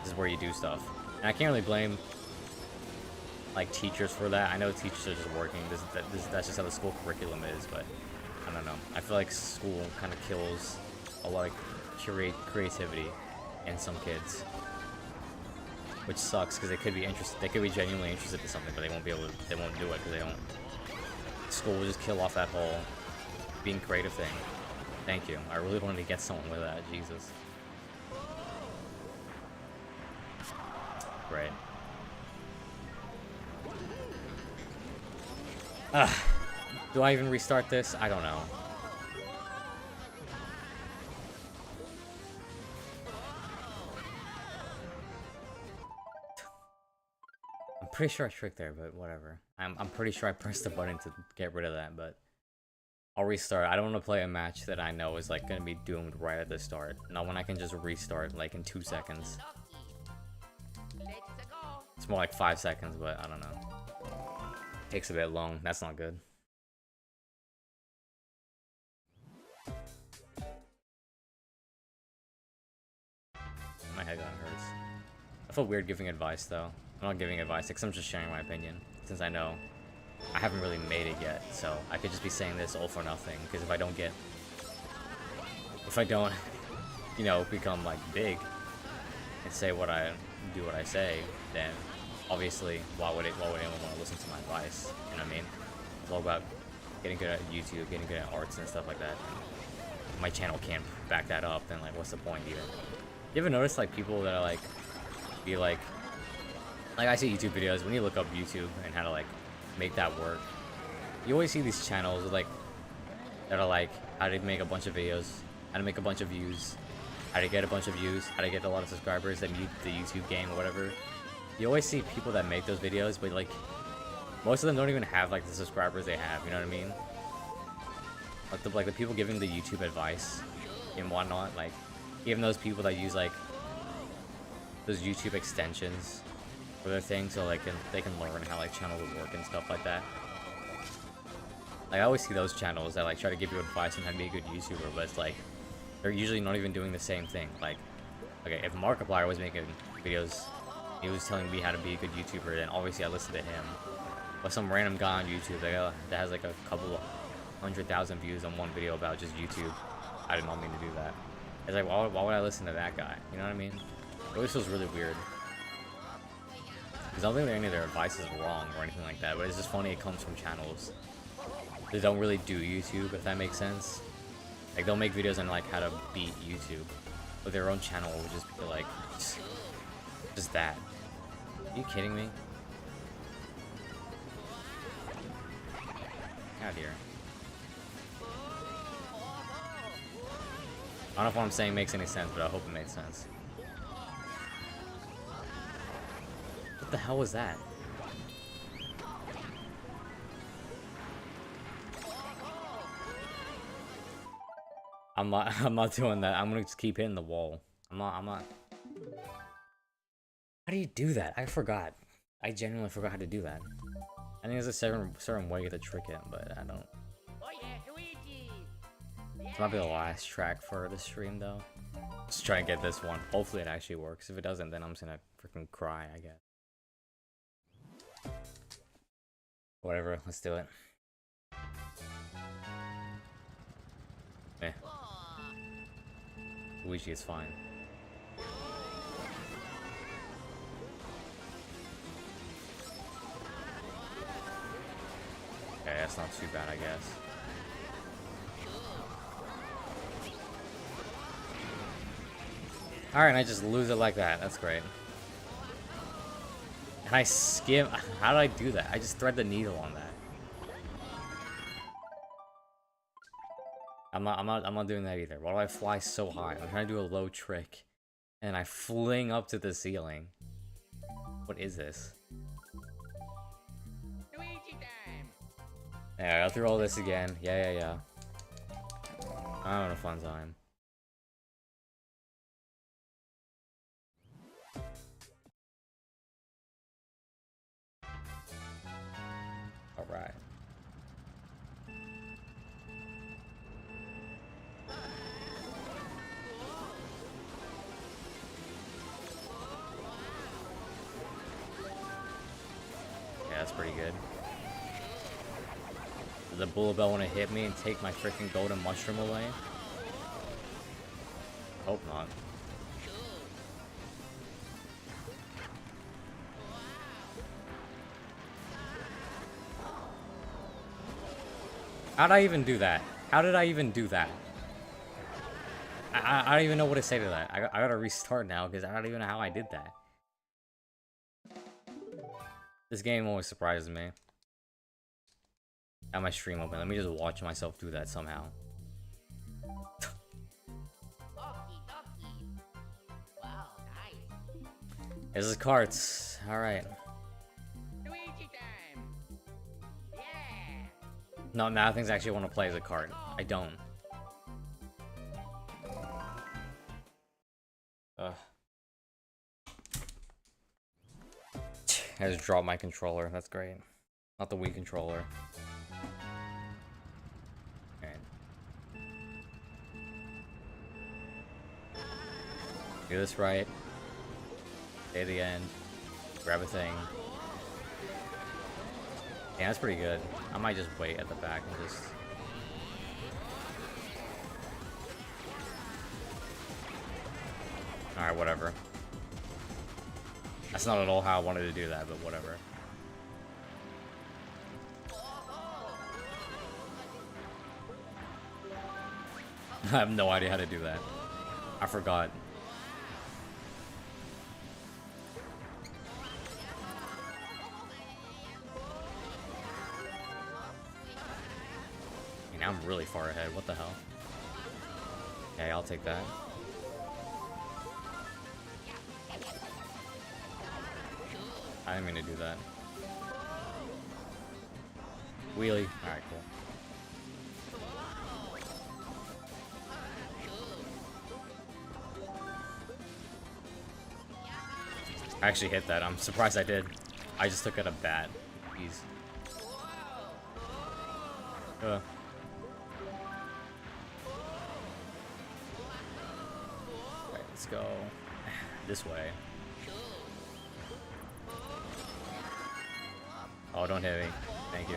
[SPEAKER 1] This is where you do stuff. And I can't really blame, like, teachers for that. I know teachers are just working. That's just how the school curriculum is, but... I don't know. I feel like school kind of kills a lot of creativity in some kids. Which sucks, because they could be interested. They could be genuinely interested in something, but they won't be able to... They won't do it, because they don't... School will just kill off that whole... being creative thing. Thank you. I really wanted to get someone with that. Jesus. Great. Do I even restart this? I don't know. I'm pretty sure I tricked there, but whatever. I'm pretty sure I pressed the button to get rid of that, but I'll restart. I don't want to play a match that I know is like gonna be doomed right at the start. Not when I can just restart like in 2 seconds. It's more like 5 seconds, but I don't know. Takes a bit long. That's not good. My head gun hurts. The feel weird giving advice though. I'm not giving advice because I'm just sharing my opinion. Since I know I haven't really made it yet, so I could just be saying this all for nothing. Because if I don't, you know, become like big and say what I do, what I say, then obviously why would anyone want to listen to my advice? You know what I mean? It's all about getting good at YouTube, getting good at arts and stuff like that. My channel can't back that up, then like what's the point even? You ever notice like people that are like I see YouTube videos, when you look up YouTube and how to like make that work, you always see these channels with, like that are like how to make a bunch of videos, how to make a bunch of views, how to get a bunch of views, how to get a lot of subscribers, that meet the YouTube game or whatever. You always see people that make those videos, but like most of them don't even have like the subscribers they have, you know what I mean? Like the people giving the YouTube advice and whatnot, like even those people that use like those YouTube extensions for their thing, so like they can learn how like channels work and stuff like that. Like I always see those channels that like try to give you advice on how to be a good YouTuber, but it's like they're usually not even doing the same thing. Like, okay, if Markiplier was making videos, he was telling me how to be a good YouTuber, then obviously I listen to him. But some random guy on YouTube that has like a couple of 100,000 views on one video about just YouTube, I did not mean to do that. It's like, why would I listen to that guy? You know what I mean? It always feels really weird. Because I don't think any of their advice is wrong or anything like that, but it's just funny it comes from channels that don't really do YouTube, if that makes sense. Like, they'll make videos on, like, how to beat YouTube, but their own channel will just be, like, just that. Are you kidding me? Get out of here. I don't know if what I'm saying makes any sense, but I hope it makes sense. What the hell was that? I'm not doing that. I'm gonna just keep hitting the wall. I'm not. How do you do that? I forgot. I genuinely forgot how to do that. I think there's a certain way to trick it, but I don't. This might be the last track for the stream, though. Let's try and get this one. Hopefully it actually works. If it doesn't, then I'm just gonna freaking cry, I guess. Whatever, let's do it. Eh. Luigi is fine. Okay, that's not too bad, I guess. Alright, and I just lose it like that. That's great. And I skim. How did I do that? I just thread the needle on that. I'm not doing that either. Why do I fly so high? I'm trying to do a low trick, and I fling up to the ceiling. What is this? Yeah, I'll through all this again. Yeah. I'm having a fun time. Alright. Yeah, that's pretty good. Does the bullet bell want to hit me and take my freaking golden mushroom away? Hope not. How'd I even do that? How did I even do that? I don't even know what to say to that. I gotta restart now because I don't even know how I did that. This game always surprises me. I have my stream open. Let me just watch myself do that somehow. This is carts. Alright. No, now things actually want to play as a cart. I don't. Ugh. I just dropped my controller. That's great. Not the Wii controller. Alright. Do this right. stay at the end, grab a thing. Yeah, that's pretty good. I might just wait at the back and just... Alright, whatever. That's not at all how I wanted to do that, but whatever. I have no idea how to do that. I forgot. I mean, I'm really far ahead. What the hell? Okay, I'll take that. I didn't mean to do that. Wheelie. Alright, cool. I actually hit that. I'm surprised I did. I just took it a bat. Jeez. Alright, let's go this way. Oh, don't hit me. Thank you.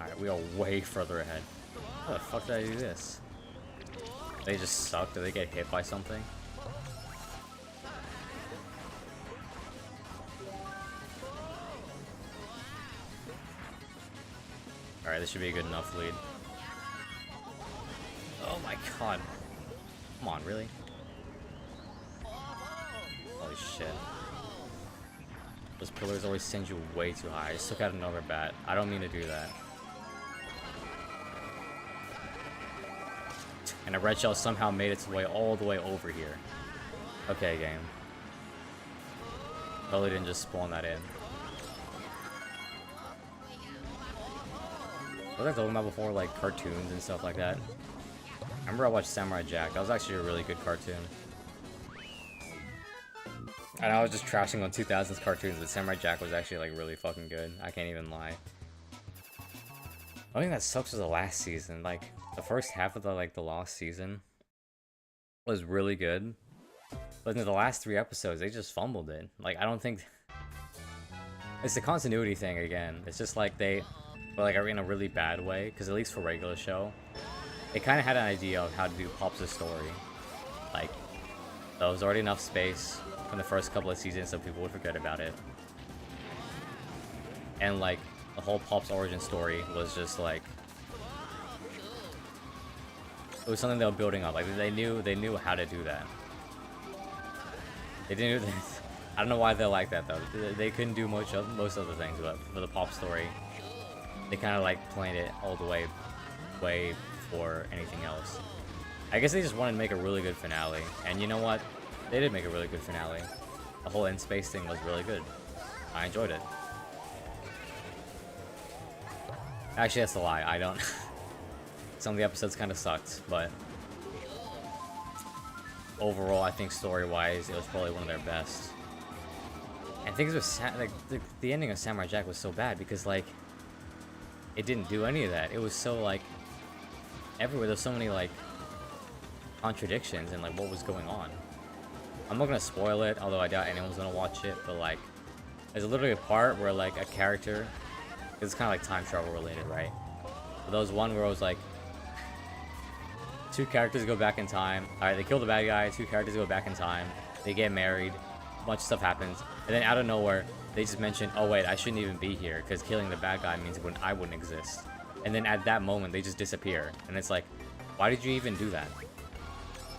[SPEAKER 1] Alright, we are way further ahead. How the fuck did I do this? They just suck? Did they get hit by something? Alright, this should be a good enough lead. Oh my god. Come on, really? Holy shit. Those pillars always send you way too high. I just took out another bat. I don't mean to do that. And a red shell somehow made its way all the way over here. Okay, game. Totally didn't just spawn that in. What was I talking about before, like cartoons and stuff like that? I remember I watched Samurai Jack. That was actually a really good cartoon. And I was just trashing on 2000s cartoons, but Samurai Jack was actually like really fucking good. I can't even lie. The only thing that sucks was the last season. Like the first half of the last season was really good, but in the last 3 episodes they just fumbled it. Like I don't think it's the continuity thing again. It's just like they, but like in a really bad way. Because at least for regular show, they kind of had an idea of how to do Pops' story. Like there was already enough space in the first couple of seasons so people would forget about it. And like the whole Pop's origin story was just like, it was something they were building up. Like they knew how to do that. They didn't do this. I don't know why they're like that though. They couldn't do most other things, but for the Pop story, they kind of like planned it all the way before anything else. I guess they just wanted to make a really good finale, and you know what? They did make a really good finale. The whole in space thing was really good. I enjoyed it. Actually, that's a lie. I don't. Some of the episodes kind of sucked, but overall, I think story-wise, it was probably one of their best. And things with like the ending of Samurai Jack was so bad because like it didn't do any of that. It was so like everywhere. There's so many like contradictions and like what was going on. I'm not gonna spoil it, although I doubt anyone's gonna watch it, but like there's literally a part where like a character, it's kind of like time travel related, right? But there was one where it was like 2 characters go back in time. Alright, they kill the bad guy, 2 characters go back in time, they get married, a bunch of stuff happens, and then out of nowhere they just mention, oh wait, I shouldn't even be here because killing the bad guy means I wouldn't exist. And then at that moment they just disappear, and it's like, why did you even do that?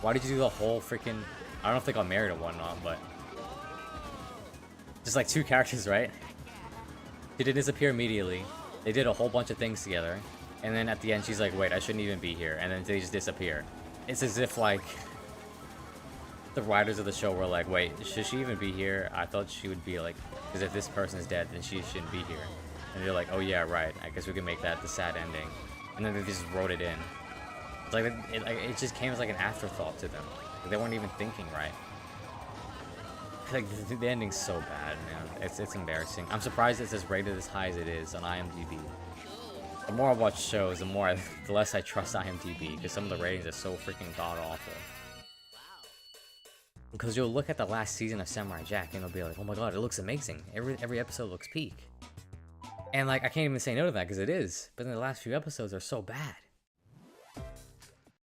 [SPEAKER 1] Why did you do the whole freaking, I don't know if they got married or whatnot, but just like 2 characters, right? They did disappear immediately. They did a whole bunch of things together, and then at the end she's like, wait, I shouldn't even be here, and then they just disappear. It's as if like the writers of the show were like, wait, should she even be here? I thought she would be like, because if this person's dead, then she shouldn't be here. And they're like, oh yeah, right, I guess we can make that the sad ending. And then they just wrote it in. It's like it just came as like an afterthought to them. Like, they weren't even thinking right. Like the ending's so bad, man. It's embarrassing. I'm surprised it's as rated as high as it is on IMDb. The more I watch shows, the less I trust IMDb because some of the ratings are so freaking god awful. Because you'll look at the last season of Samurai Jack and it'll be like, oh my god, it looks amazing. Every episode looks peak. And like, I can't even say no to that because it is. But then the last few episodes are so bad.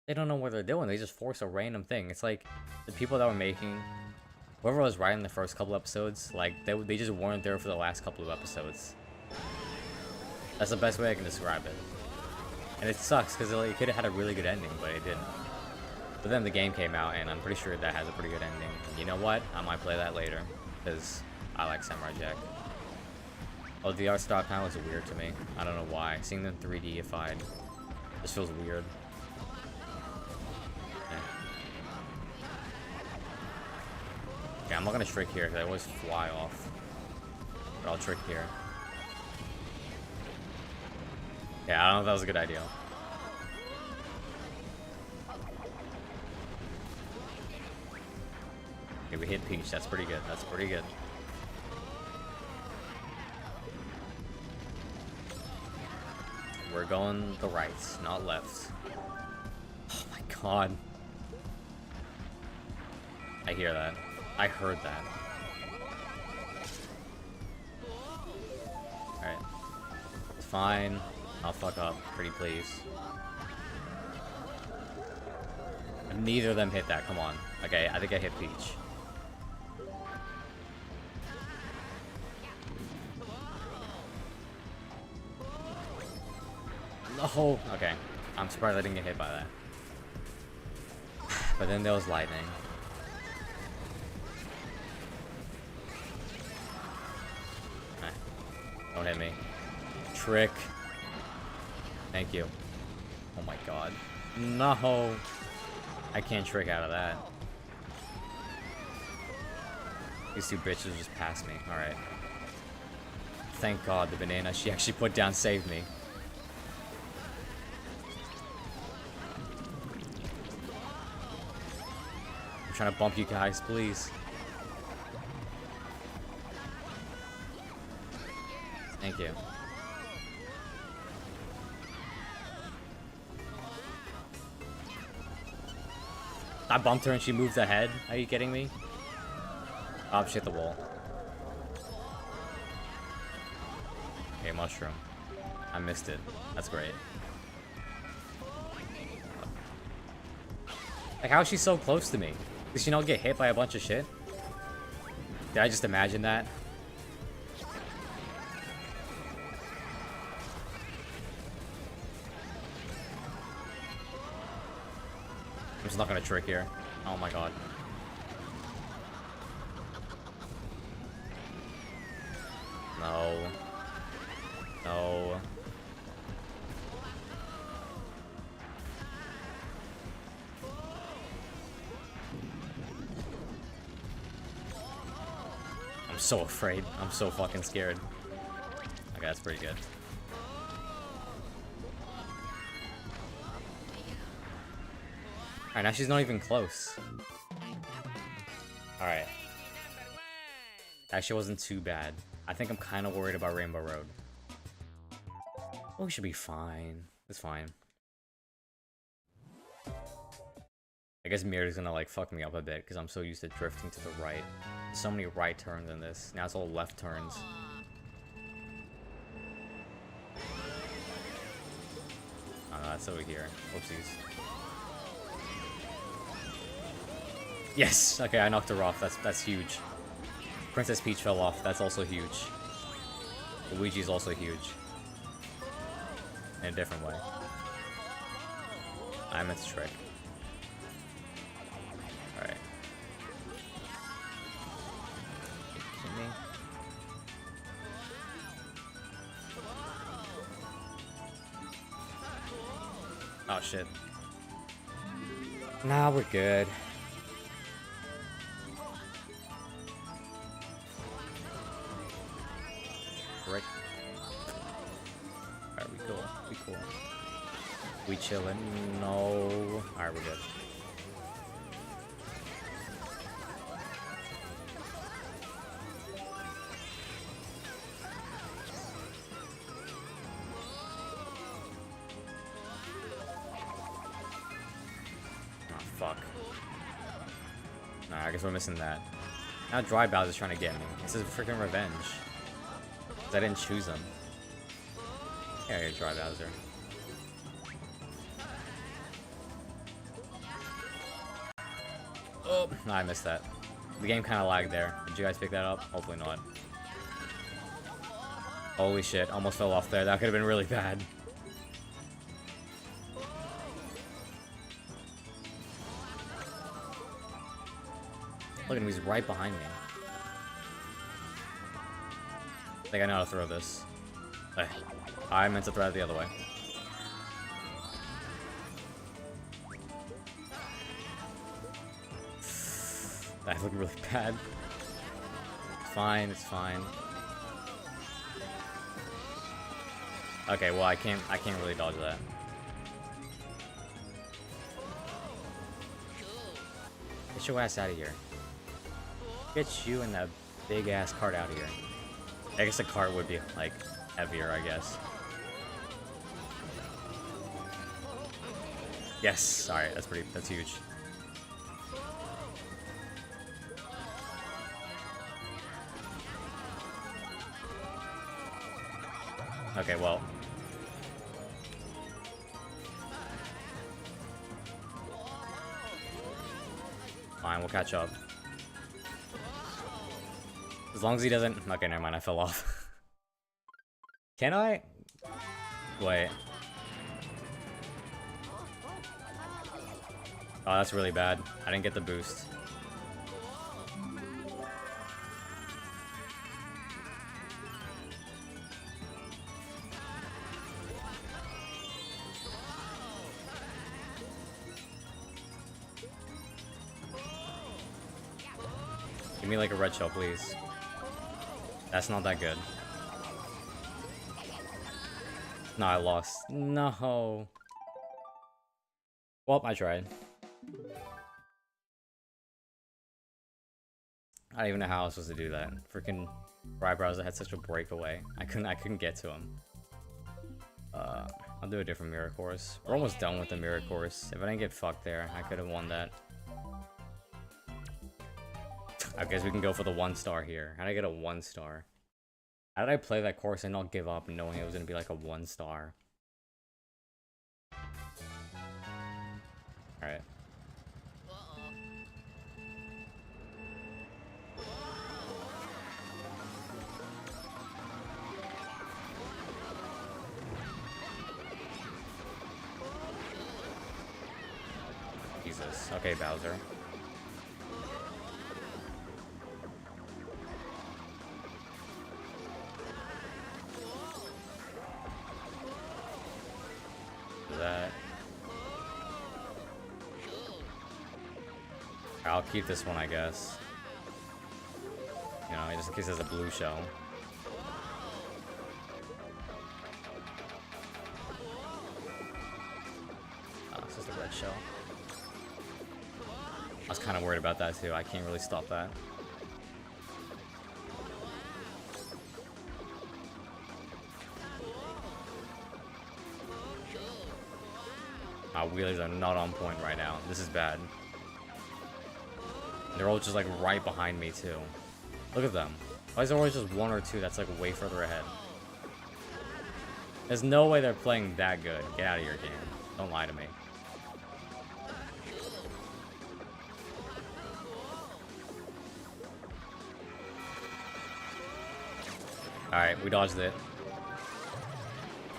[SPEAKER 1] They don't know what they're doing. They just force a random thing. It's like the people that were making, whoever was writing the first couple episodes, like they just weren't there for the last couple of episodes. That's the best way I can describe it. And it sucks because it could have had a really good ending, but it didn't. But then the game came out, and I'm pretty sure that has a pretty good ending. And you know what? I might play that later, because I like Samurai Jack. Oh, the art style kind of looks weird to me. I don't know why. Seeing them 3D-ified just feels weird. Okay, I'm not gonna trick here, because I always fly off. But I'll trick here. Yeah, I don't know if that was a good idea. Okay, we hit Peach. That's pretty good. That's pretty good. We're going the right, not left. Oh my god. I hear that. I heard that. Alright. It's fine. I'll fuck up. Pretty please. Neither of them hit that. Come on. Okay, I think I hit Peach. Oh, okay. I'm surprised I didn't get hit by that. But then there was lightning. Okay. Don't hit me. Trick. Thank you. Oh my god. No. I can't trick out of that. These two bitches just passed me. Alright. Thank god the banana she actually put down saved me. I'm trying to bump you guys, please. Thank you. I bumped her and she moved ahead. Are you kidding me? Oh, she hit the wall. Okay, mushroom. I missed it. That's great. Like, how is she so close to me? Did she not get hit by a bunch of shit? Did I just imagine that? I'm just not gonna trick here. Oh my god. No. No. I'm so afraid. I'm so fucking scared. Okay, that's pretty good. Alright, now she's not even close. Alright. Actually wasn't too bad. I think I'm kind of worried about Rainbow Road. Oh, we should be fine. It's fine. I guess Mirror's gonna like fuck me up a bit because I'm so used to drifting to the right. So many right turns in this. Now it's all left turns. Oh no, that's over here. Whoopsies. Yes! Okay, I knocked her off. That's huge. Princess Peach fell off. That's also huge. Luigi's also huge. In a different way. I meant to trick. Alright. Kidding me? Oh shit. Nah, we're good. Right. Alright, we cool. We cool. We chillin'. No. Alright, we're good. Oh, fuck. Nah, I guess we're missing that. Now Dry Bowser's trying to get me. This is freaking revenge. 'Cause I didn't choose him. Yeah, you're Dry Bowser. Oh, no, I missed that. The game kind of lagged there. Did you guys pick that up? Hopefully not. Holy shit, almost fell off there. That could have been really bad. Look at him, he's right behind me. I think I know how to throw this. I meant to throw it the other way. That looked really bad. It's fine, it's fine. Okay, well I can't really dodge that. Get your ass out of here. Get you and that big ass cart out of here. I guess the cart would be like heavier, I guess. Yes, alright, that's huge. Okay, well. Fine, we'll catch up. As long as he doesn't... Okay, never mind, I fell off. Can I? Wait. Oh, that's really bad. I didn't get the boost. Give me like a red shell, please. That's not that good. No, I lost. No. Well, I tried. I don't even know how I was supposed to do that. Freaking Browser had such a breakaway. I couldn't get to him. I'll do a different mirror course. We're almost done with the mirror course. If I didn't get fucked there, I could have won that. I guess we can go for the 1 star here. How did I get a 1 star? How did I play that course and not give up knowing it was gonna be like a 1 star? Alright. Jesus. Okay, Bowser. That. I'll keep this one, I guess. You know, just in case there's a blue shell. Oh, it's just a red shell. I was kind of worried about that too. I can't really stop that. Our wheelies are not on point right now. This is bad. They're all just like right behind me too. Look at them. Why is there always just 1 or 2 that's like way further ahead? There's no way they're playing that good. Get out of your game. Don't lie to me. Alright, we dodged it.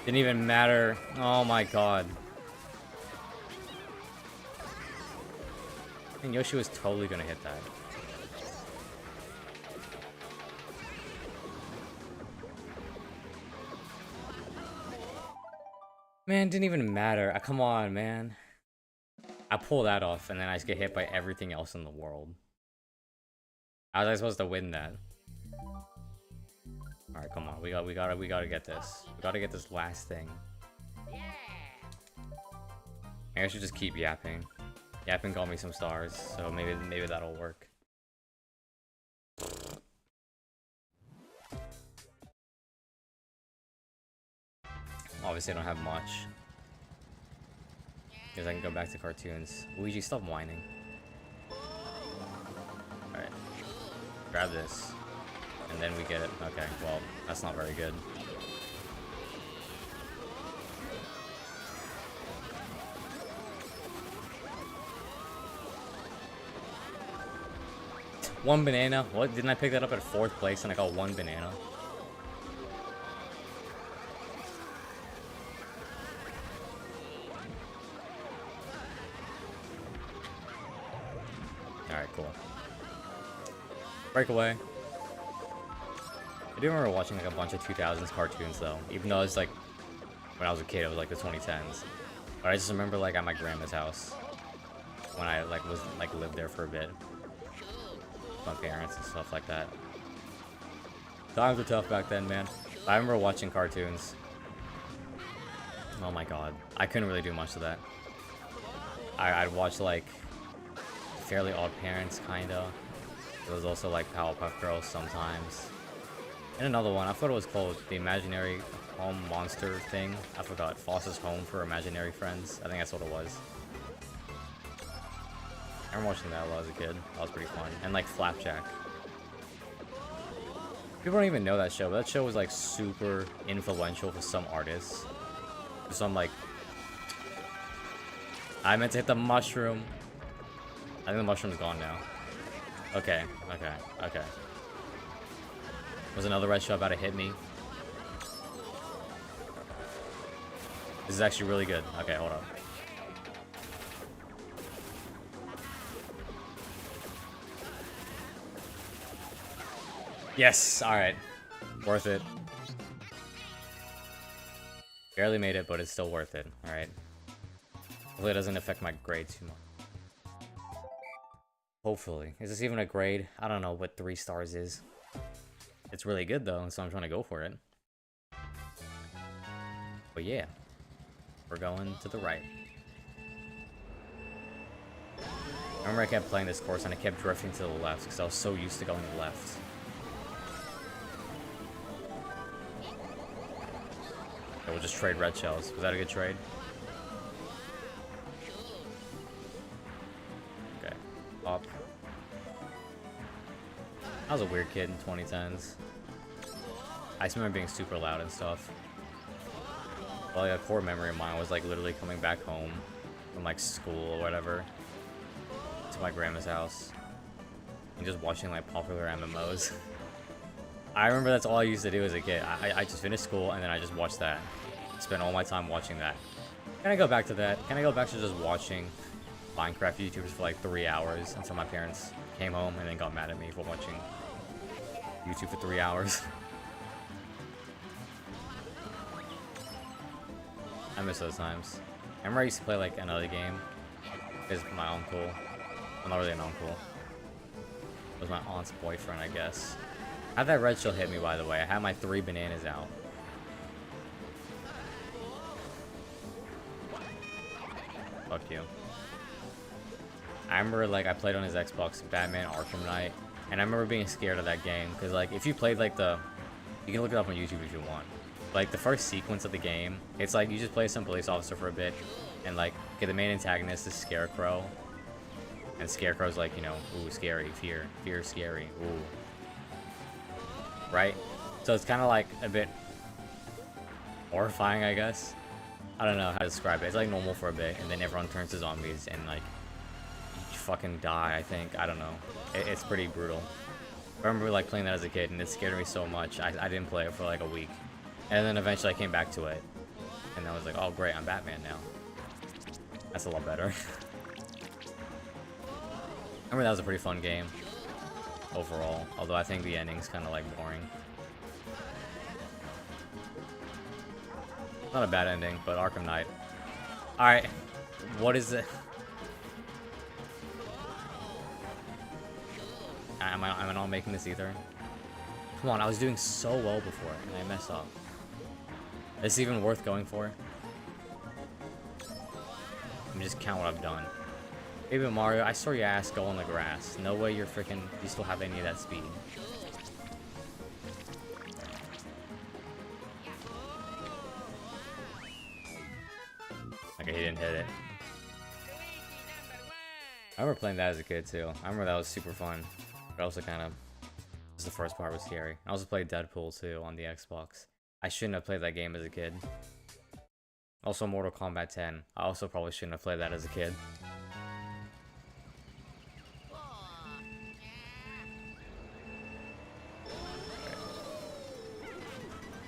[SPEAKER 1] Didn't even matter. Oh my god. And Yoshi was totally gonna hit that. Man, didn't even matter. Come on, man. I pull that off, and then I just get hit by everything else in the world. How was I supposed to win that? All right, come on. We gotta get this. We gotta get this last thing. Maybe I should just keep yapping. Yapping got me some stars, so maybe that'll work. Obviously, I don't have much. Because I can go back to cartoons. Luigi, stop whining. Grab this. And then we get it. Okay, well, that's not very good. One banana? What? Didn't I pick that up at 4th place and I got 1 banana? Alright, cool. Breakaway. I do remember watching like a bunch of 2000s cartoons though, even though it's like when I was a kid it was like the 2010s. But I just remember like at my grandma's house when I like was like lived there for a bit. My parents and stuff like that. Times were tough back then, man. I remember watching cartoons. Oh my god. I couldn't really do much of that. I'd watch like Fairly Odd Parents, kinda. There was also like Powerpuff Girls sometimes. And another one, I forgot what it was called. The Imaginary Home Monster thing. I forgot. Foster's Home for Imaginary Friends. I think that's what it was. I remember watching that while I was a kid. That was pretty fun. And like Flapjack. People don't even know that show, but that show was like super influential for some artists. For some like... I meant to hit the mushroom. I think the mushroom's gone now. Okay, okay, okay. Was another red shell about to hit me? This is actually really good. Okay, hold up. Yes, alright. Worth it. Barely made it, but it's still worth it. Alright. Hopefully it doesn't affect my grade too much. Hopefully. Is this even a grade? I don't know what 3 stars is. It's really good though, so I'm trying to go for it. But yeah. We're going to the right. I remember I kept playing this course and I kept drifting to the left because I was so used to going left. Okay, we'll just trade red shells. Was that a good trade? Okay. Up. I was a weird kid in 2010s. I just remember being super loud and stuff. Well, like, a core memory of mine was like literally coming back home from like school or whatever to my grandma's house and just watching like popular MMOs. I remember that's all I used to do as a kid. I just finished school and then I just watched that. Spent all my time watching that. Can I go back to that? Can I go back to just watching Minecraft YouTubers for like 3 hours until my parents came home and then got mad at me for watching YouTube for 3 hours? I miss those times. I remember I used to play like another game. Because my uncle, well, not really an uncle, it was my aunt's boyfriend, I guess. How'd that red shell hit me, by the way? I had my 3 bananas out. Fuck you. I remember like I played on his Xbox Batman Arkham Knight, and I remember being scared of that game because like if you played like you can look it up on YouTube if you want. Like the first sequence of the game, it's like you just play some police officer for a bit, and like get the main antagonist is Scarecrow, and Scarecrow's like, you know, ooh, scary, fear, scary, ooh, right? So it's kind of like a bit horrifying, I guess. I don't know how to describe it. It's like normal for a bit, and then everyone turns to zombies, and like you fucking die. I think, I don't know. It's pretty brutal. I remember like playing that as a kid, and it scared me so much. I didn't play it for like a week. And then eventually I came back to it. And I was like, oh great, I'm Batman now. That's a lot better. I remember that was a pretty fun game. Overall. Although I think the ending's kind of like boring. Not a bad ending, but Arkham Knight. Alright. What is it? Am I not making this either? Come on, I was doing so well before, and I messed up. Is this even worth going for? Let me just count what I've done. Baby Mario, I saw your ass go on the grass. No way you still have any of that speed. Okay, he didn't hit it. I remember playing that as a kid too. I remember that was super fun, but also kind of Just the first part was scary. I also played Deadpool too on the Xbox. I shouldn't have played that game as a kid. Also Mortal Kombat 10. I also probably shouldn't have played that as a kid.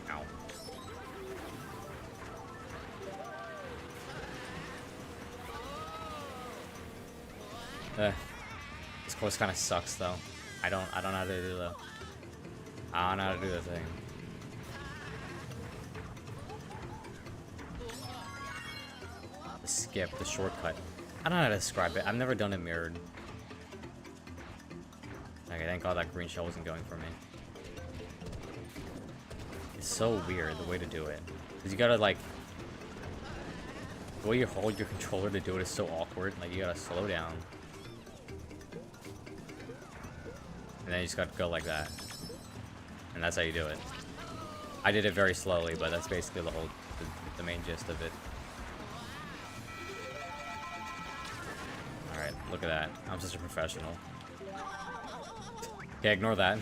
[SPEAKER 1] Ow. This course kind of sucks though. I don't know how to do the thing. The skip, the shortcut. I don't know how to describe it. I've never done it mirrored. Okay, thank God that green shell wasn't going for me. It's so weird the way to do it. Cause you gotta like, the way you hold your controller to do it is so awkward. Like you gotta slow down. And then you just gotta go like that. And that's how you do it. I did it very slowly, but that's basically the main gist of it. Alright, look at that. I'm such a professional. Okay, ignore that.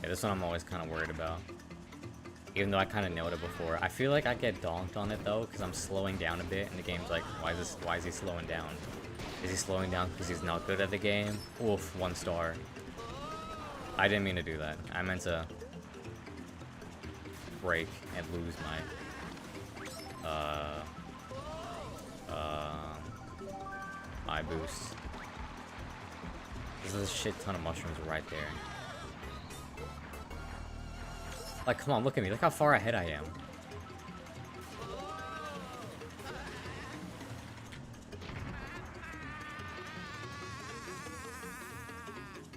[SPEAKER 1] This one I'm always kind of worried about. Even though I kind of know it before. I feel like I get donked on it though, because I'm slowing down a bit, and the game's like, why is he slowing down? Is he slowing down because he's not good at the game? Oof, 1 star. I didn't mean to do that. I meant to break and lose my boost. There's a shit ton of mushrooms right there. Like, come on, look at me. Look how far ahead I am.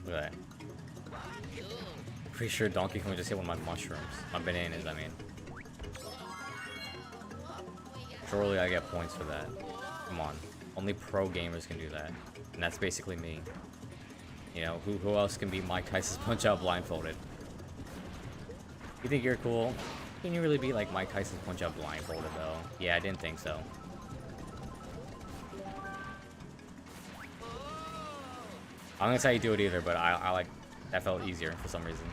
[SPEAKER 1] Look at that. Pretty sure Donkey Kong just hit one of my mushrooms. My bananas, I mean. Surely I get points for that. Come on. Only pro gamers can do that. And that's basically me. You know, who else can beat Mike Tyson's Punch-Out blindfolded? You think you're cool? Can you really beat like Mike Tyson's Punch-Out blindfolded though? Yeah, I didn't think so. I'm not gonna say you do it either, but I like that felt easier for some reason.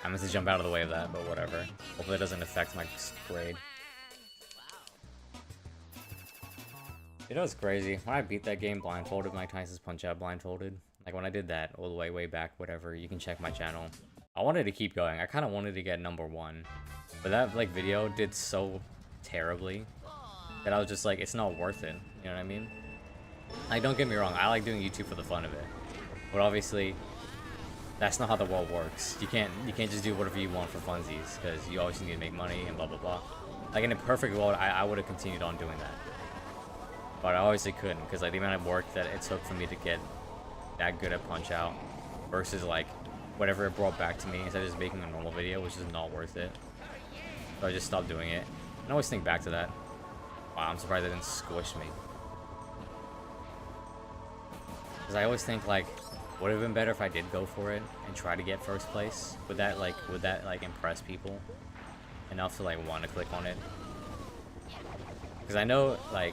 [SPEAKER 1] I meant to jump out of the way of that, but whatever. Hopefully it doesn't affect my grade. You know what's crazy? When I beat that game blindfolded, Mike Tyson's Punch-Out blindfolded. Like when I did that all the way back, whatever, you can check my channel. I wanted to keep going. I kind of wanted to get #1. But that like video did so terribly that I was just like, it's not worth it. You know what I mean? Like, don't get me wrong, I like doing YouTube for the fun of it. But obviously, that's not how the world works. You can't just do whatever you want for funsies, because you always need to make money and blah blah blah. Like in a perfect world, I would have continued on doing that. But I obviously couldn't, because like the amount of work that it took for me to get that good at Punch-Out versus like whatever it brought back to me instead of just making a normal video, which is not worth it. So I just stopped doing it. And I always think back to that. Wow, I'm surprised it didn't squish me. Because I always think like, would it have been better if I did go for it and try to get first place? Would that like impress people enough to like want to click on it? Because I know like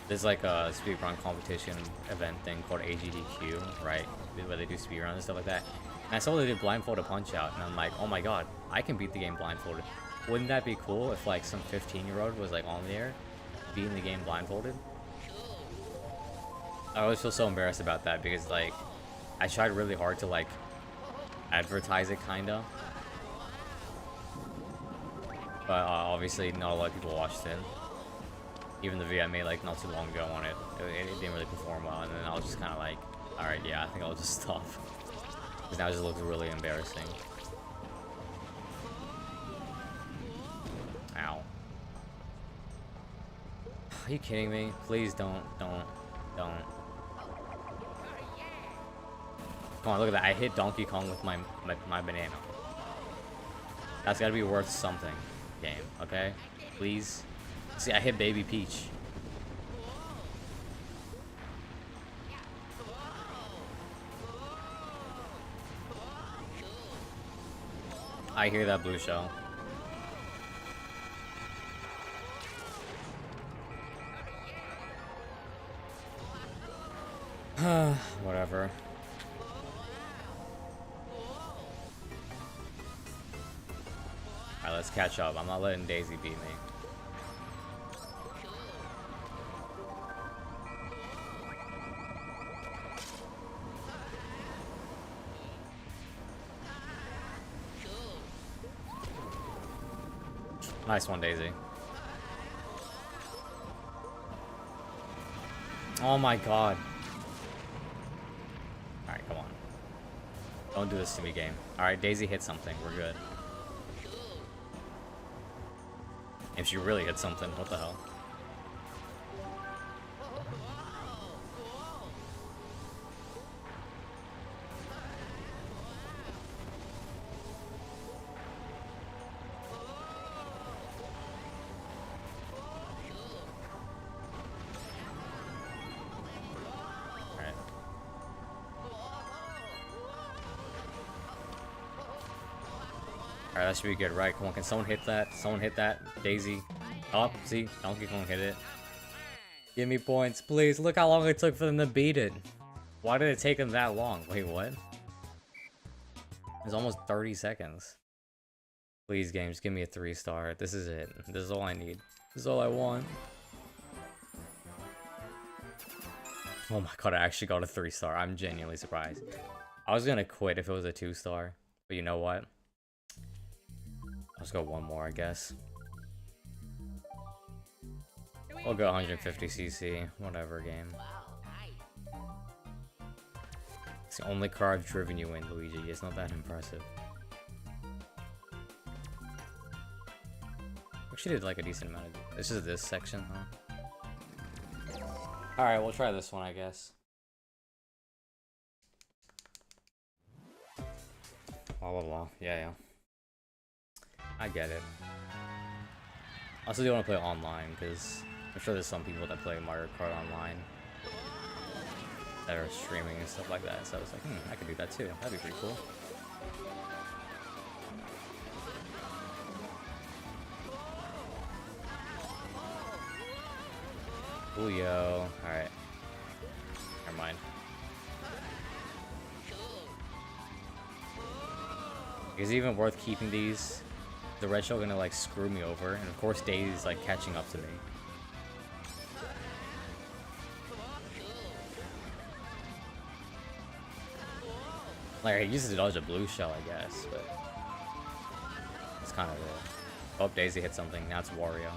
[SPEAKER 1] there's like a speedrun competition event thing called AGDQ, right? Where they do speedruns and stuff like that. And I saw they did blindfolded Punch-Out, and I'm like, oh my god, I can beat the game blindfolded. Wouldn't that be cool if like some 15-year-old was like on there beating the game blindfolded? I always feel so embarrassed about that because like I tried really hard to like advertise it kinda, but obviously not a lot of people watched it. Even the video I made like not too long ago on it, it didn't really perform well, and then I was just kind of like, alright, yeah, I think I'll just stop. Because now it just looks really embarrassing. Ow. Are you kidding me? Please don't. Come on, look at that. I hit Donkey Kong with my banana. That's gotta be worth something, game, okay? Please. See, I hit Baby Peach. I hear that blue shell. Whatever. Alright, let's catch up. I'm not letting Daisy beat me. Nice one, Daisy. Oh my god. Alright, come on. Don't do this to me, game. Alright, Daisy hit something. We're good. If she really hit something, what the hell? Alright, that should be good, right? Come on, can someone hit that? Someone hit that? Daisy. Oh, see? Donkey Kong hit it. Give me points, please. Look how long it took for them to beat it. Why did it take them that long? Wait, what? It was almost 30 seconds. Please, games, give me a 3-star. This is it. This is all I need. This is all I want. Oh my god, I actually got a 3-star. I'm genuinely surprised. I was gonna quit if it was a 2-star. But you know what? Let's go one more, I guess. We'll go 150cc. Whatever, game. It's the only car I've driven you in, Luigi. It's not that impressive. Actually did like a decent amount of... This is this section, huh? Alright, we'll try this one, I guess. Blah, blah, blah. Yeah. I get it. I also do want to play online, because I'm sure there's some people that play Mario Kart online that are streaming and stuff like that, so I was like, I could do that too. That'd be pretty cool. Coolio. Alright. Never mind. Is it even worth keeping these? The red shell gonna like screw me over, and of course Daisy's like catching up to me. Like I used to dodge a blue shell, I guess, but it's kind of it. Oh, Daisy hit something. Now it's Wario.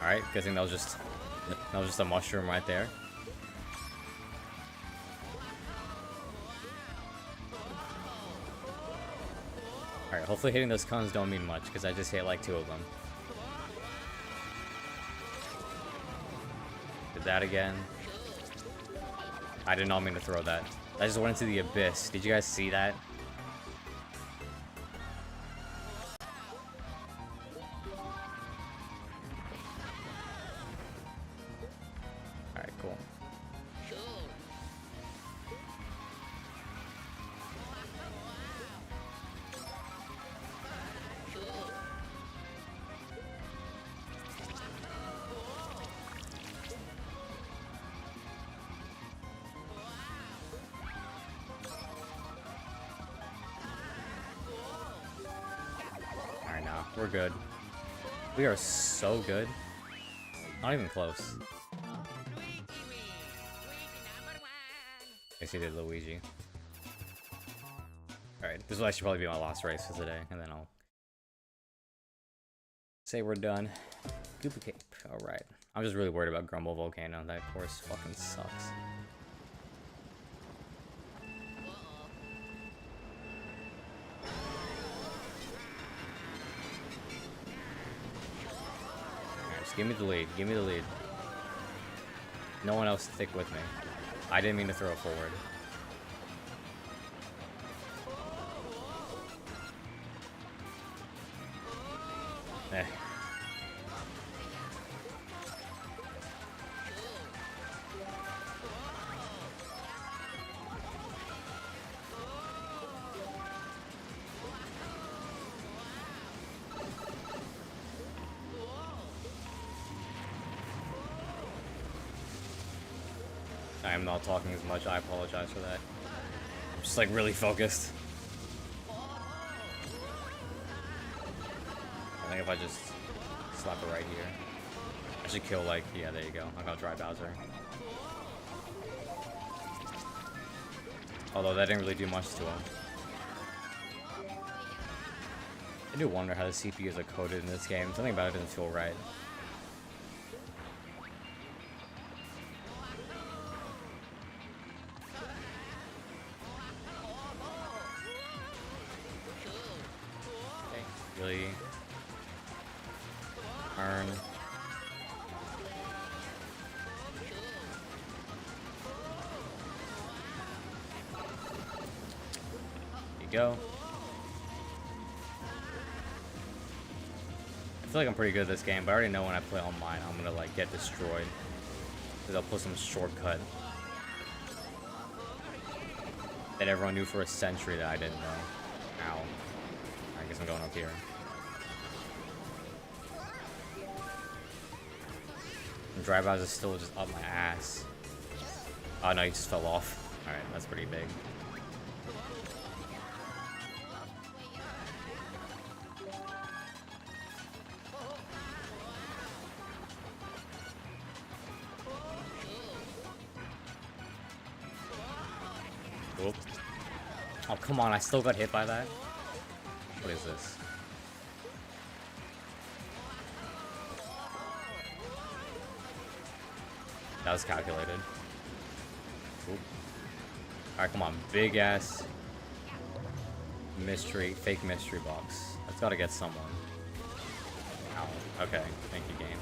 [SPEAKER 1] All right, good thing that was just a mushroom right there. Alright, hopefully hitting those cones don't mean much, because I just hit like 2 of them. Did that again. I did not mean to throw that. I just went into the abyss. Did you guys see that? Alright, cool. We're good. We are so good. Not even close. Guess he did Luigi. Alright, this will actually probably be my last race for today, and then I'll say we're done. Duplicate. Alright. I'm just really worried about Grumble Volcano. That course fucking sucks. Give me the lead. Give me the lead. No one else stick with me. I didn't mean to throw it forward. Eh. I am not talking as much. I apologize for that. I'm just like really focused. I think if I just slap it right here, I should kill like, yeah, there you go. I'm gonna dry Bowser. Although that didn't really do much to him. I do wonder how the CPUs are coded in this game. Something about it doesn't feel right. Okay, really earn. There you go. I feel like I'm pretty good at this game, but I already know when I play online, I'm gonna like get destroyed. Because I'll put some shortcut that everyone knew for a century that I didn't know. Ow. I guess I'm going up here. And Dry Bowser's still just up my ass. Oh no, he just fell off. Alright, that's pretty big. Oop. Oh, come on, I still got hit by that? What is this? That was calculated. Alright, come on. Big ass mystery, fake mystery box. That's gotta get someone. Ow. Okay, thank you, game.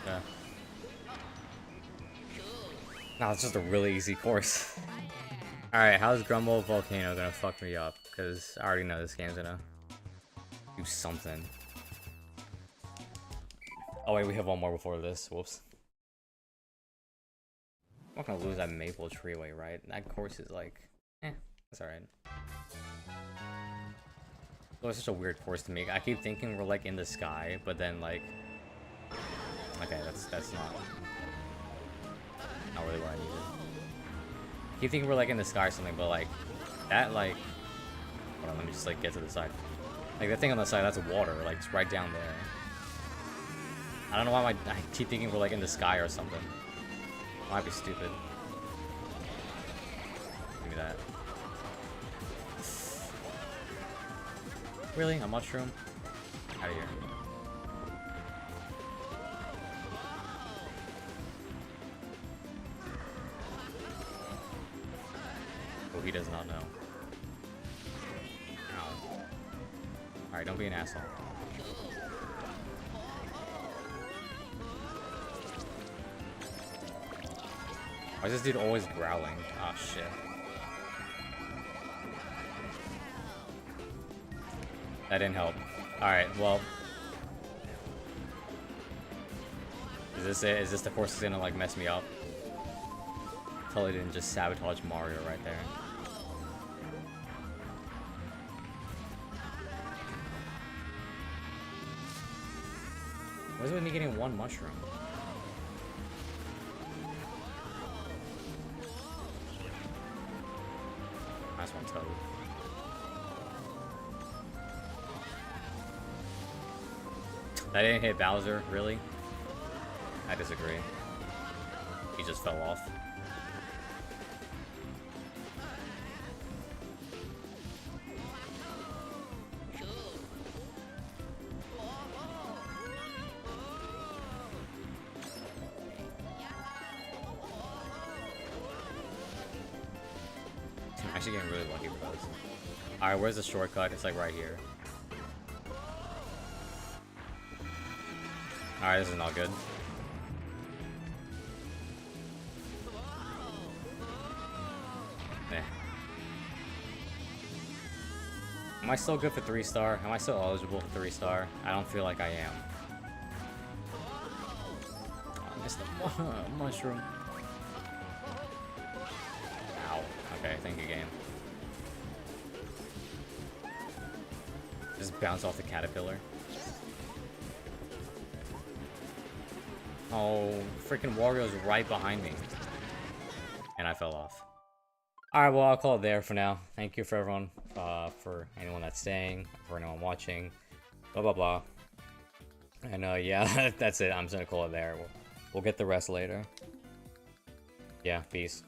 [SPEAKER 1] Yeah. No, it's just a really easy course. Alright, how's Grumble Volcano gonna fuck me up? Because I already know this game's gonna do something. Oh wait, we have one more before this. Whoops. I'm not gonna lose that Maple Treeway, right? That course is like, that's alright. Oh, it's such a weird course to me. I keep thinking we're like in the sky, but then like, okay, that's not really what I needed. I keep thinking we're like in the sky or something, but like that like, hold on, let me just like get to the side. Like that thing on the side, that's water. Like it's right down there. I don't know why I keep thinking we're like in the sky or something. Might be stupid. Give me that. Really? A mushroom? Out of here. Oh, he does not know. Ow. Alright, don't be an asshole. Why is this dude always growling? Oh shit. That didn't help. Alright, well. Is this it? Is this the course that's gonna like mess me up? Totally didn't just sabotage Mario right there. What is it with me getting one mushroom? Nice one, Toad. That didn't hit Bowser, really? I disagree. He just fell off. I'm actually getting really lucky with those. Alright, where's the shortcut? It's like right here. Alright, this is not good. Eh. Am I still good for 3-star? Am I still eligible for 3-star? I don't feel like I am. Oh, I missed the mushroom. Okay, thank you, game. Just bounce off the caterpillar. Oh, freaking Wario's right behind me. And I fell off. Alright, well, I'll call it there for now. Thank you for everyone, for anyone that's staying, for anyone watching, blah, blah, blah. And, yeah, that's it. I'm just gonna call it there. We'll get the rest later. Yeah, peace.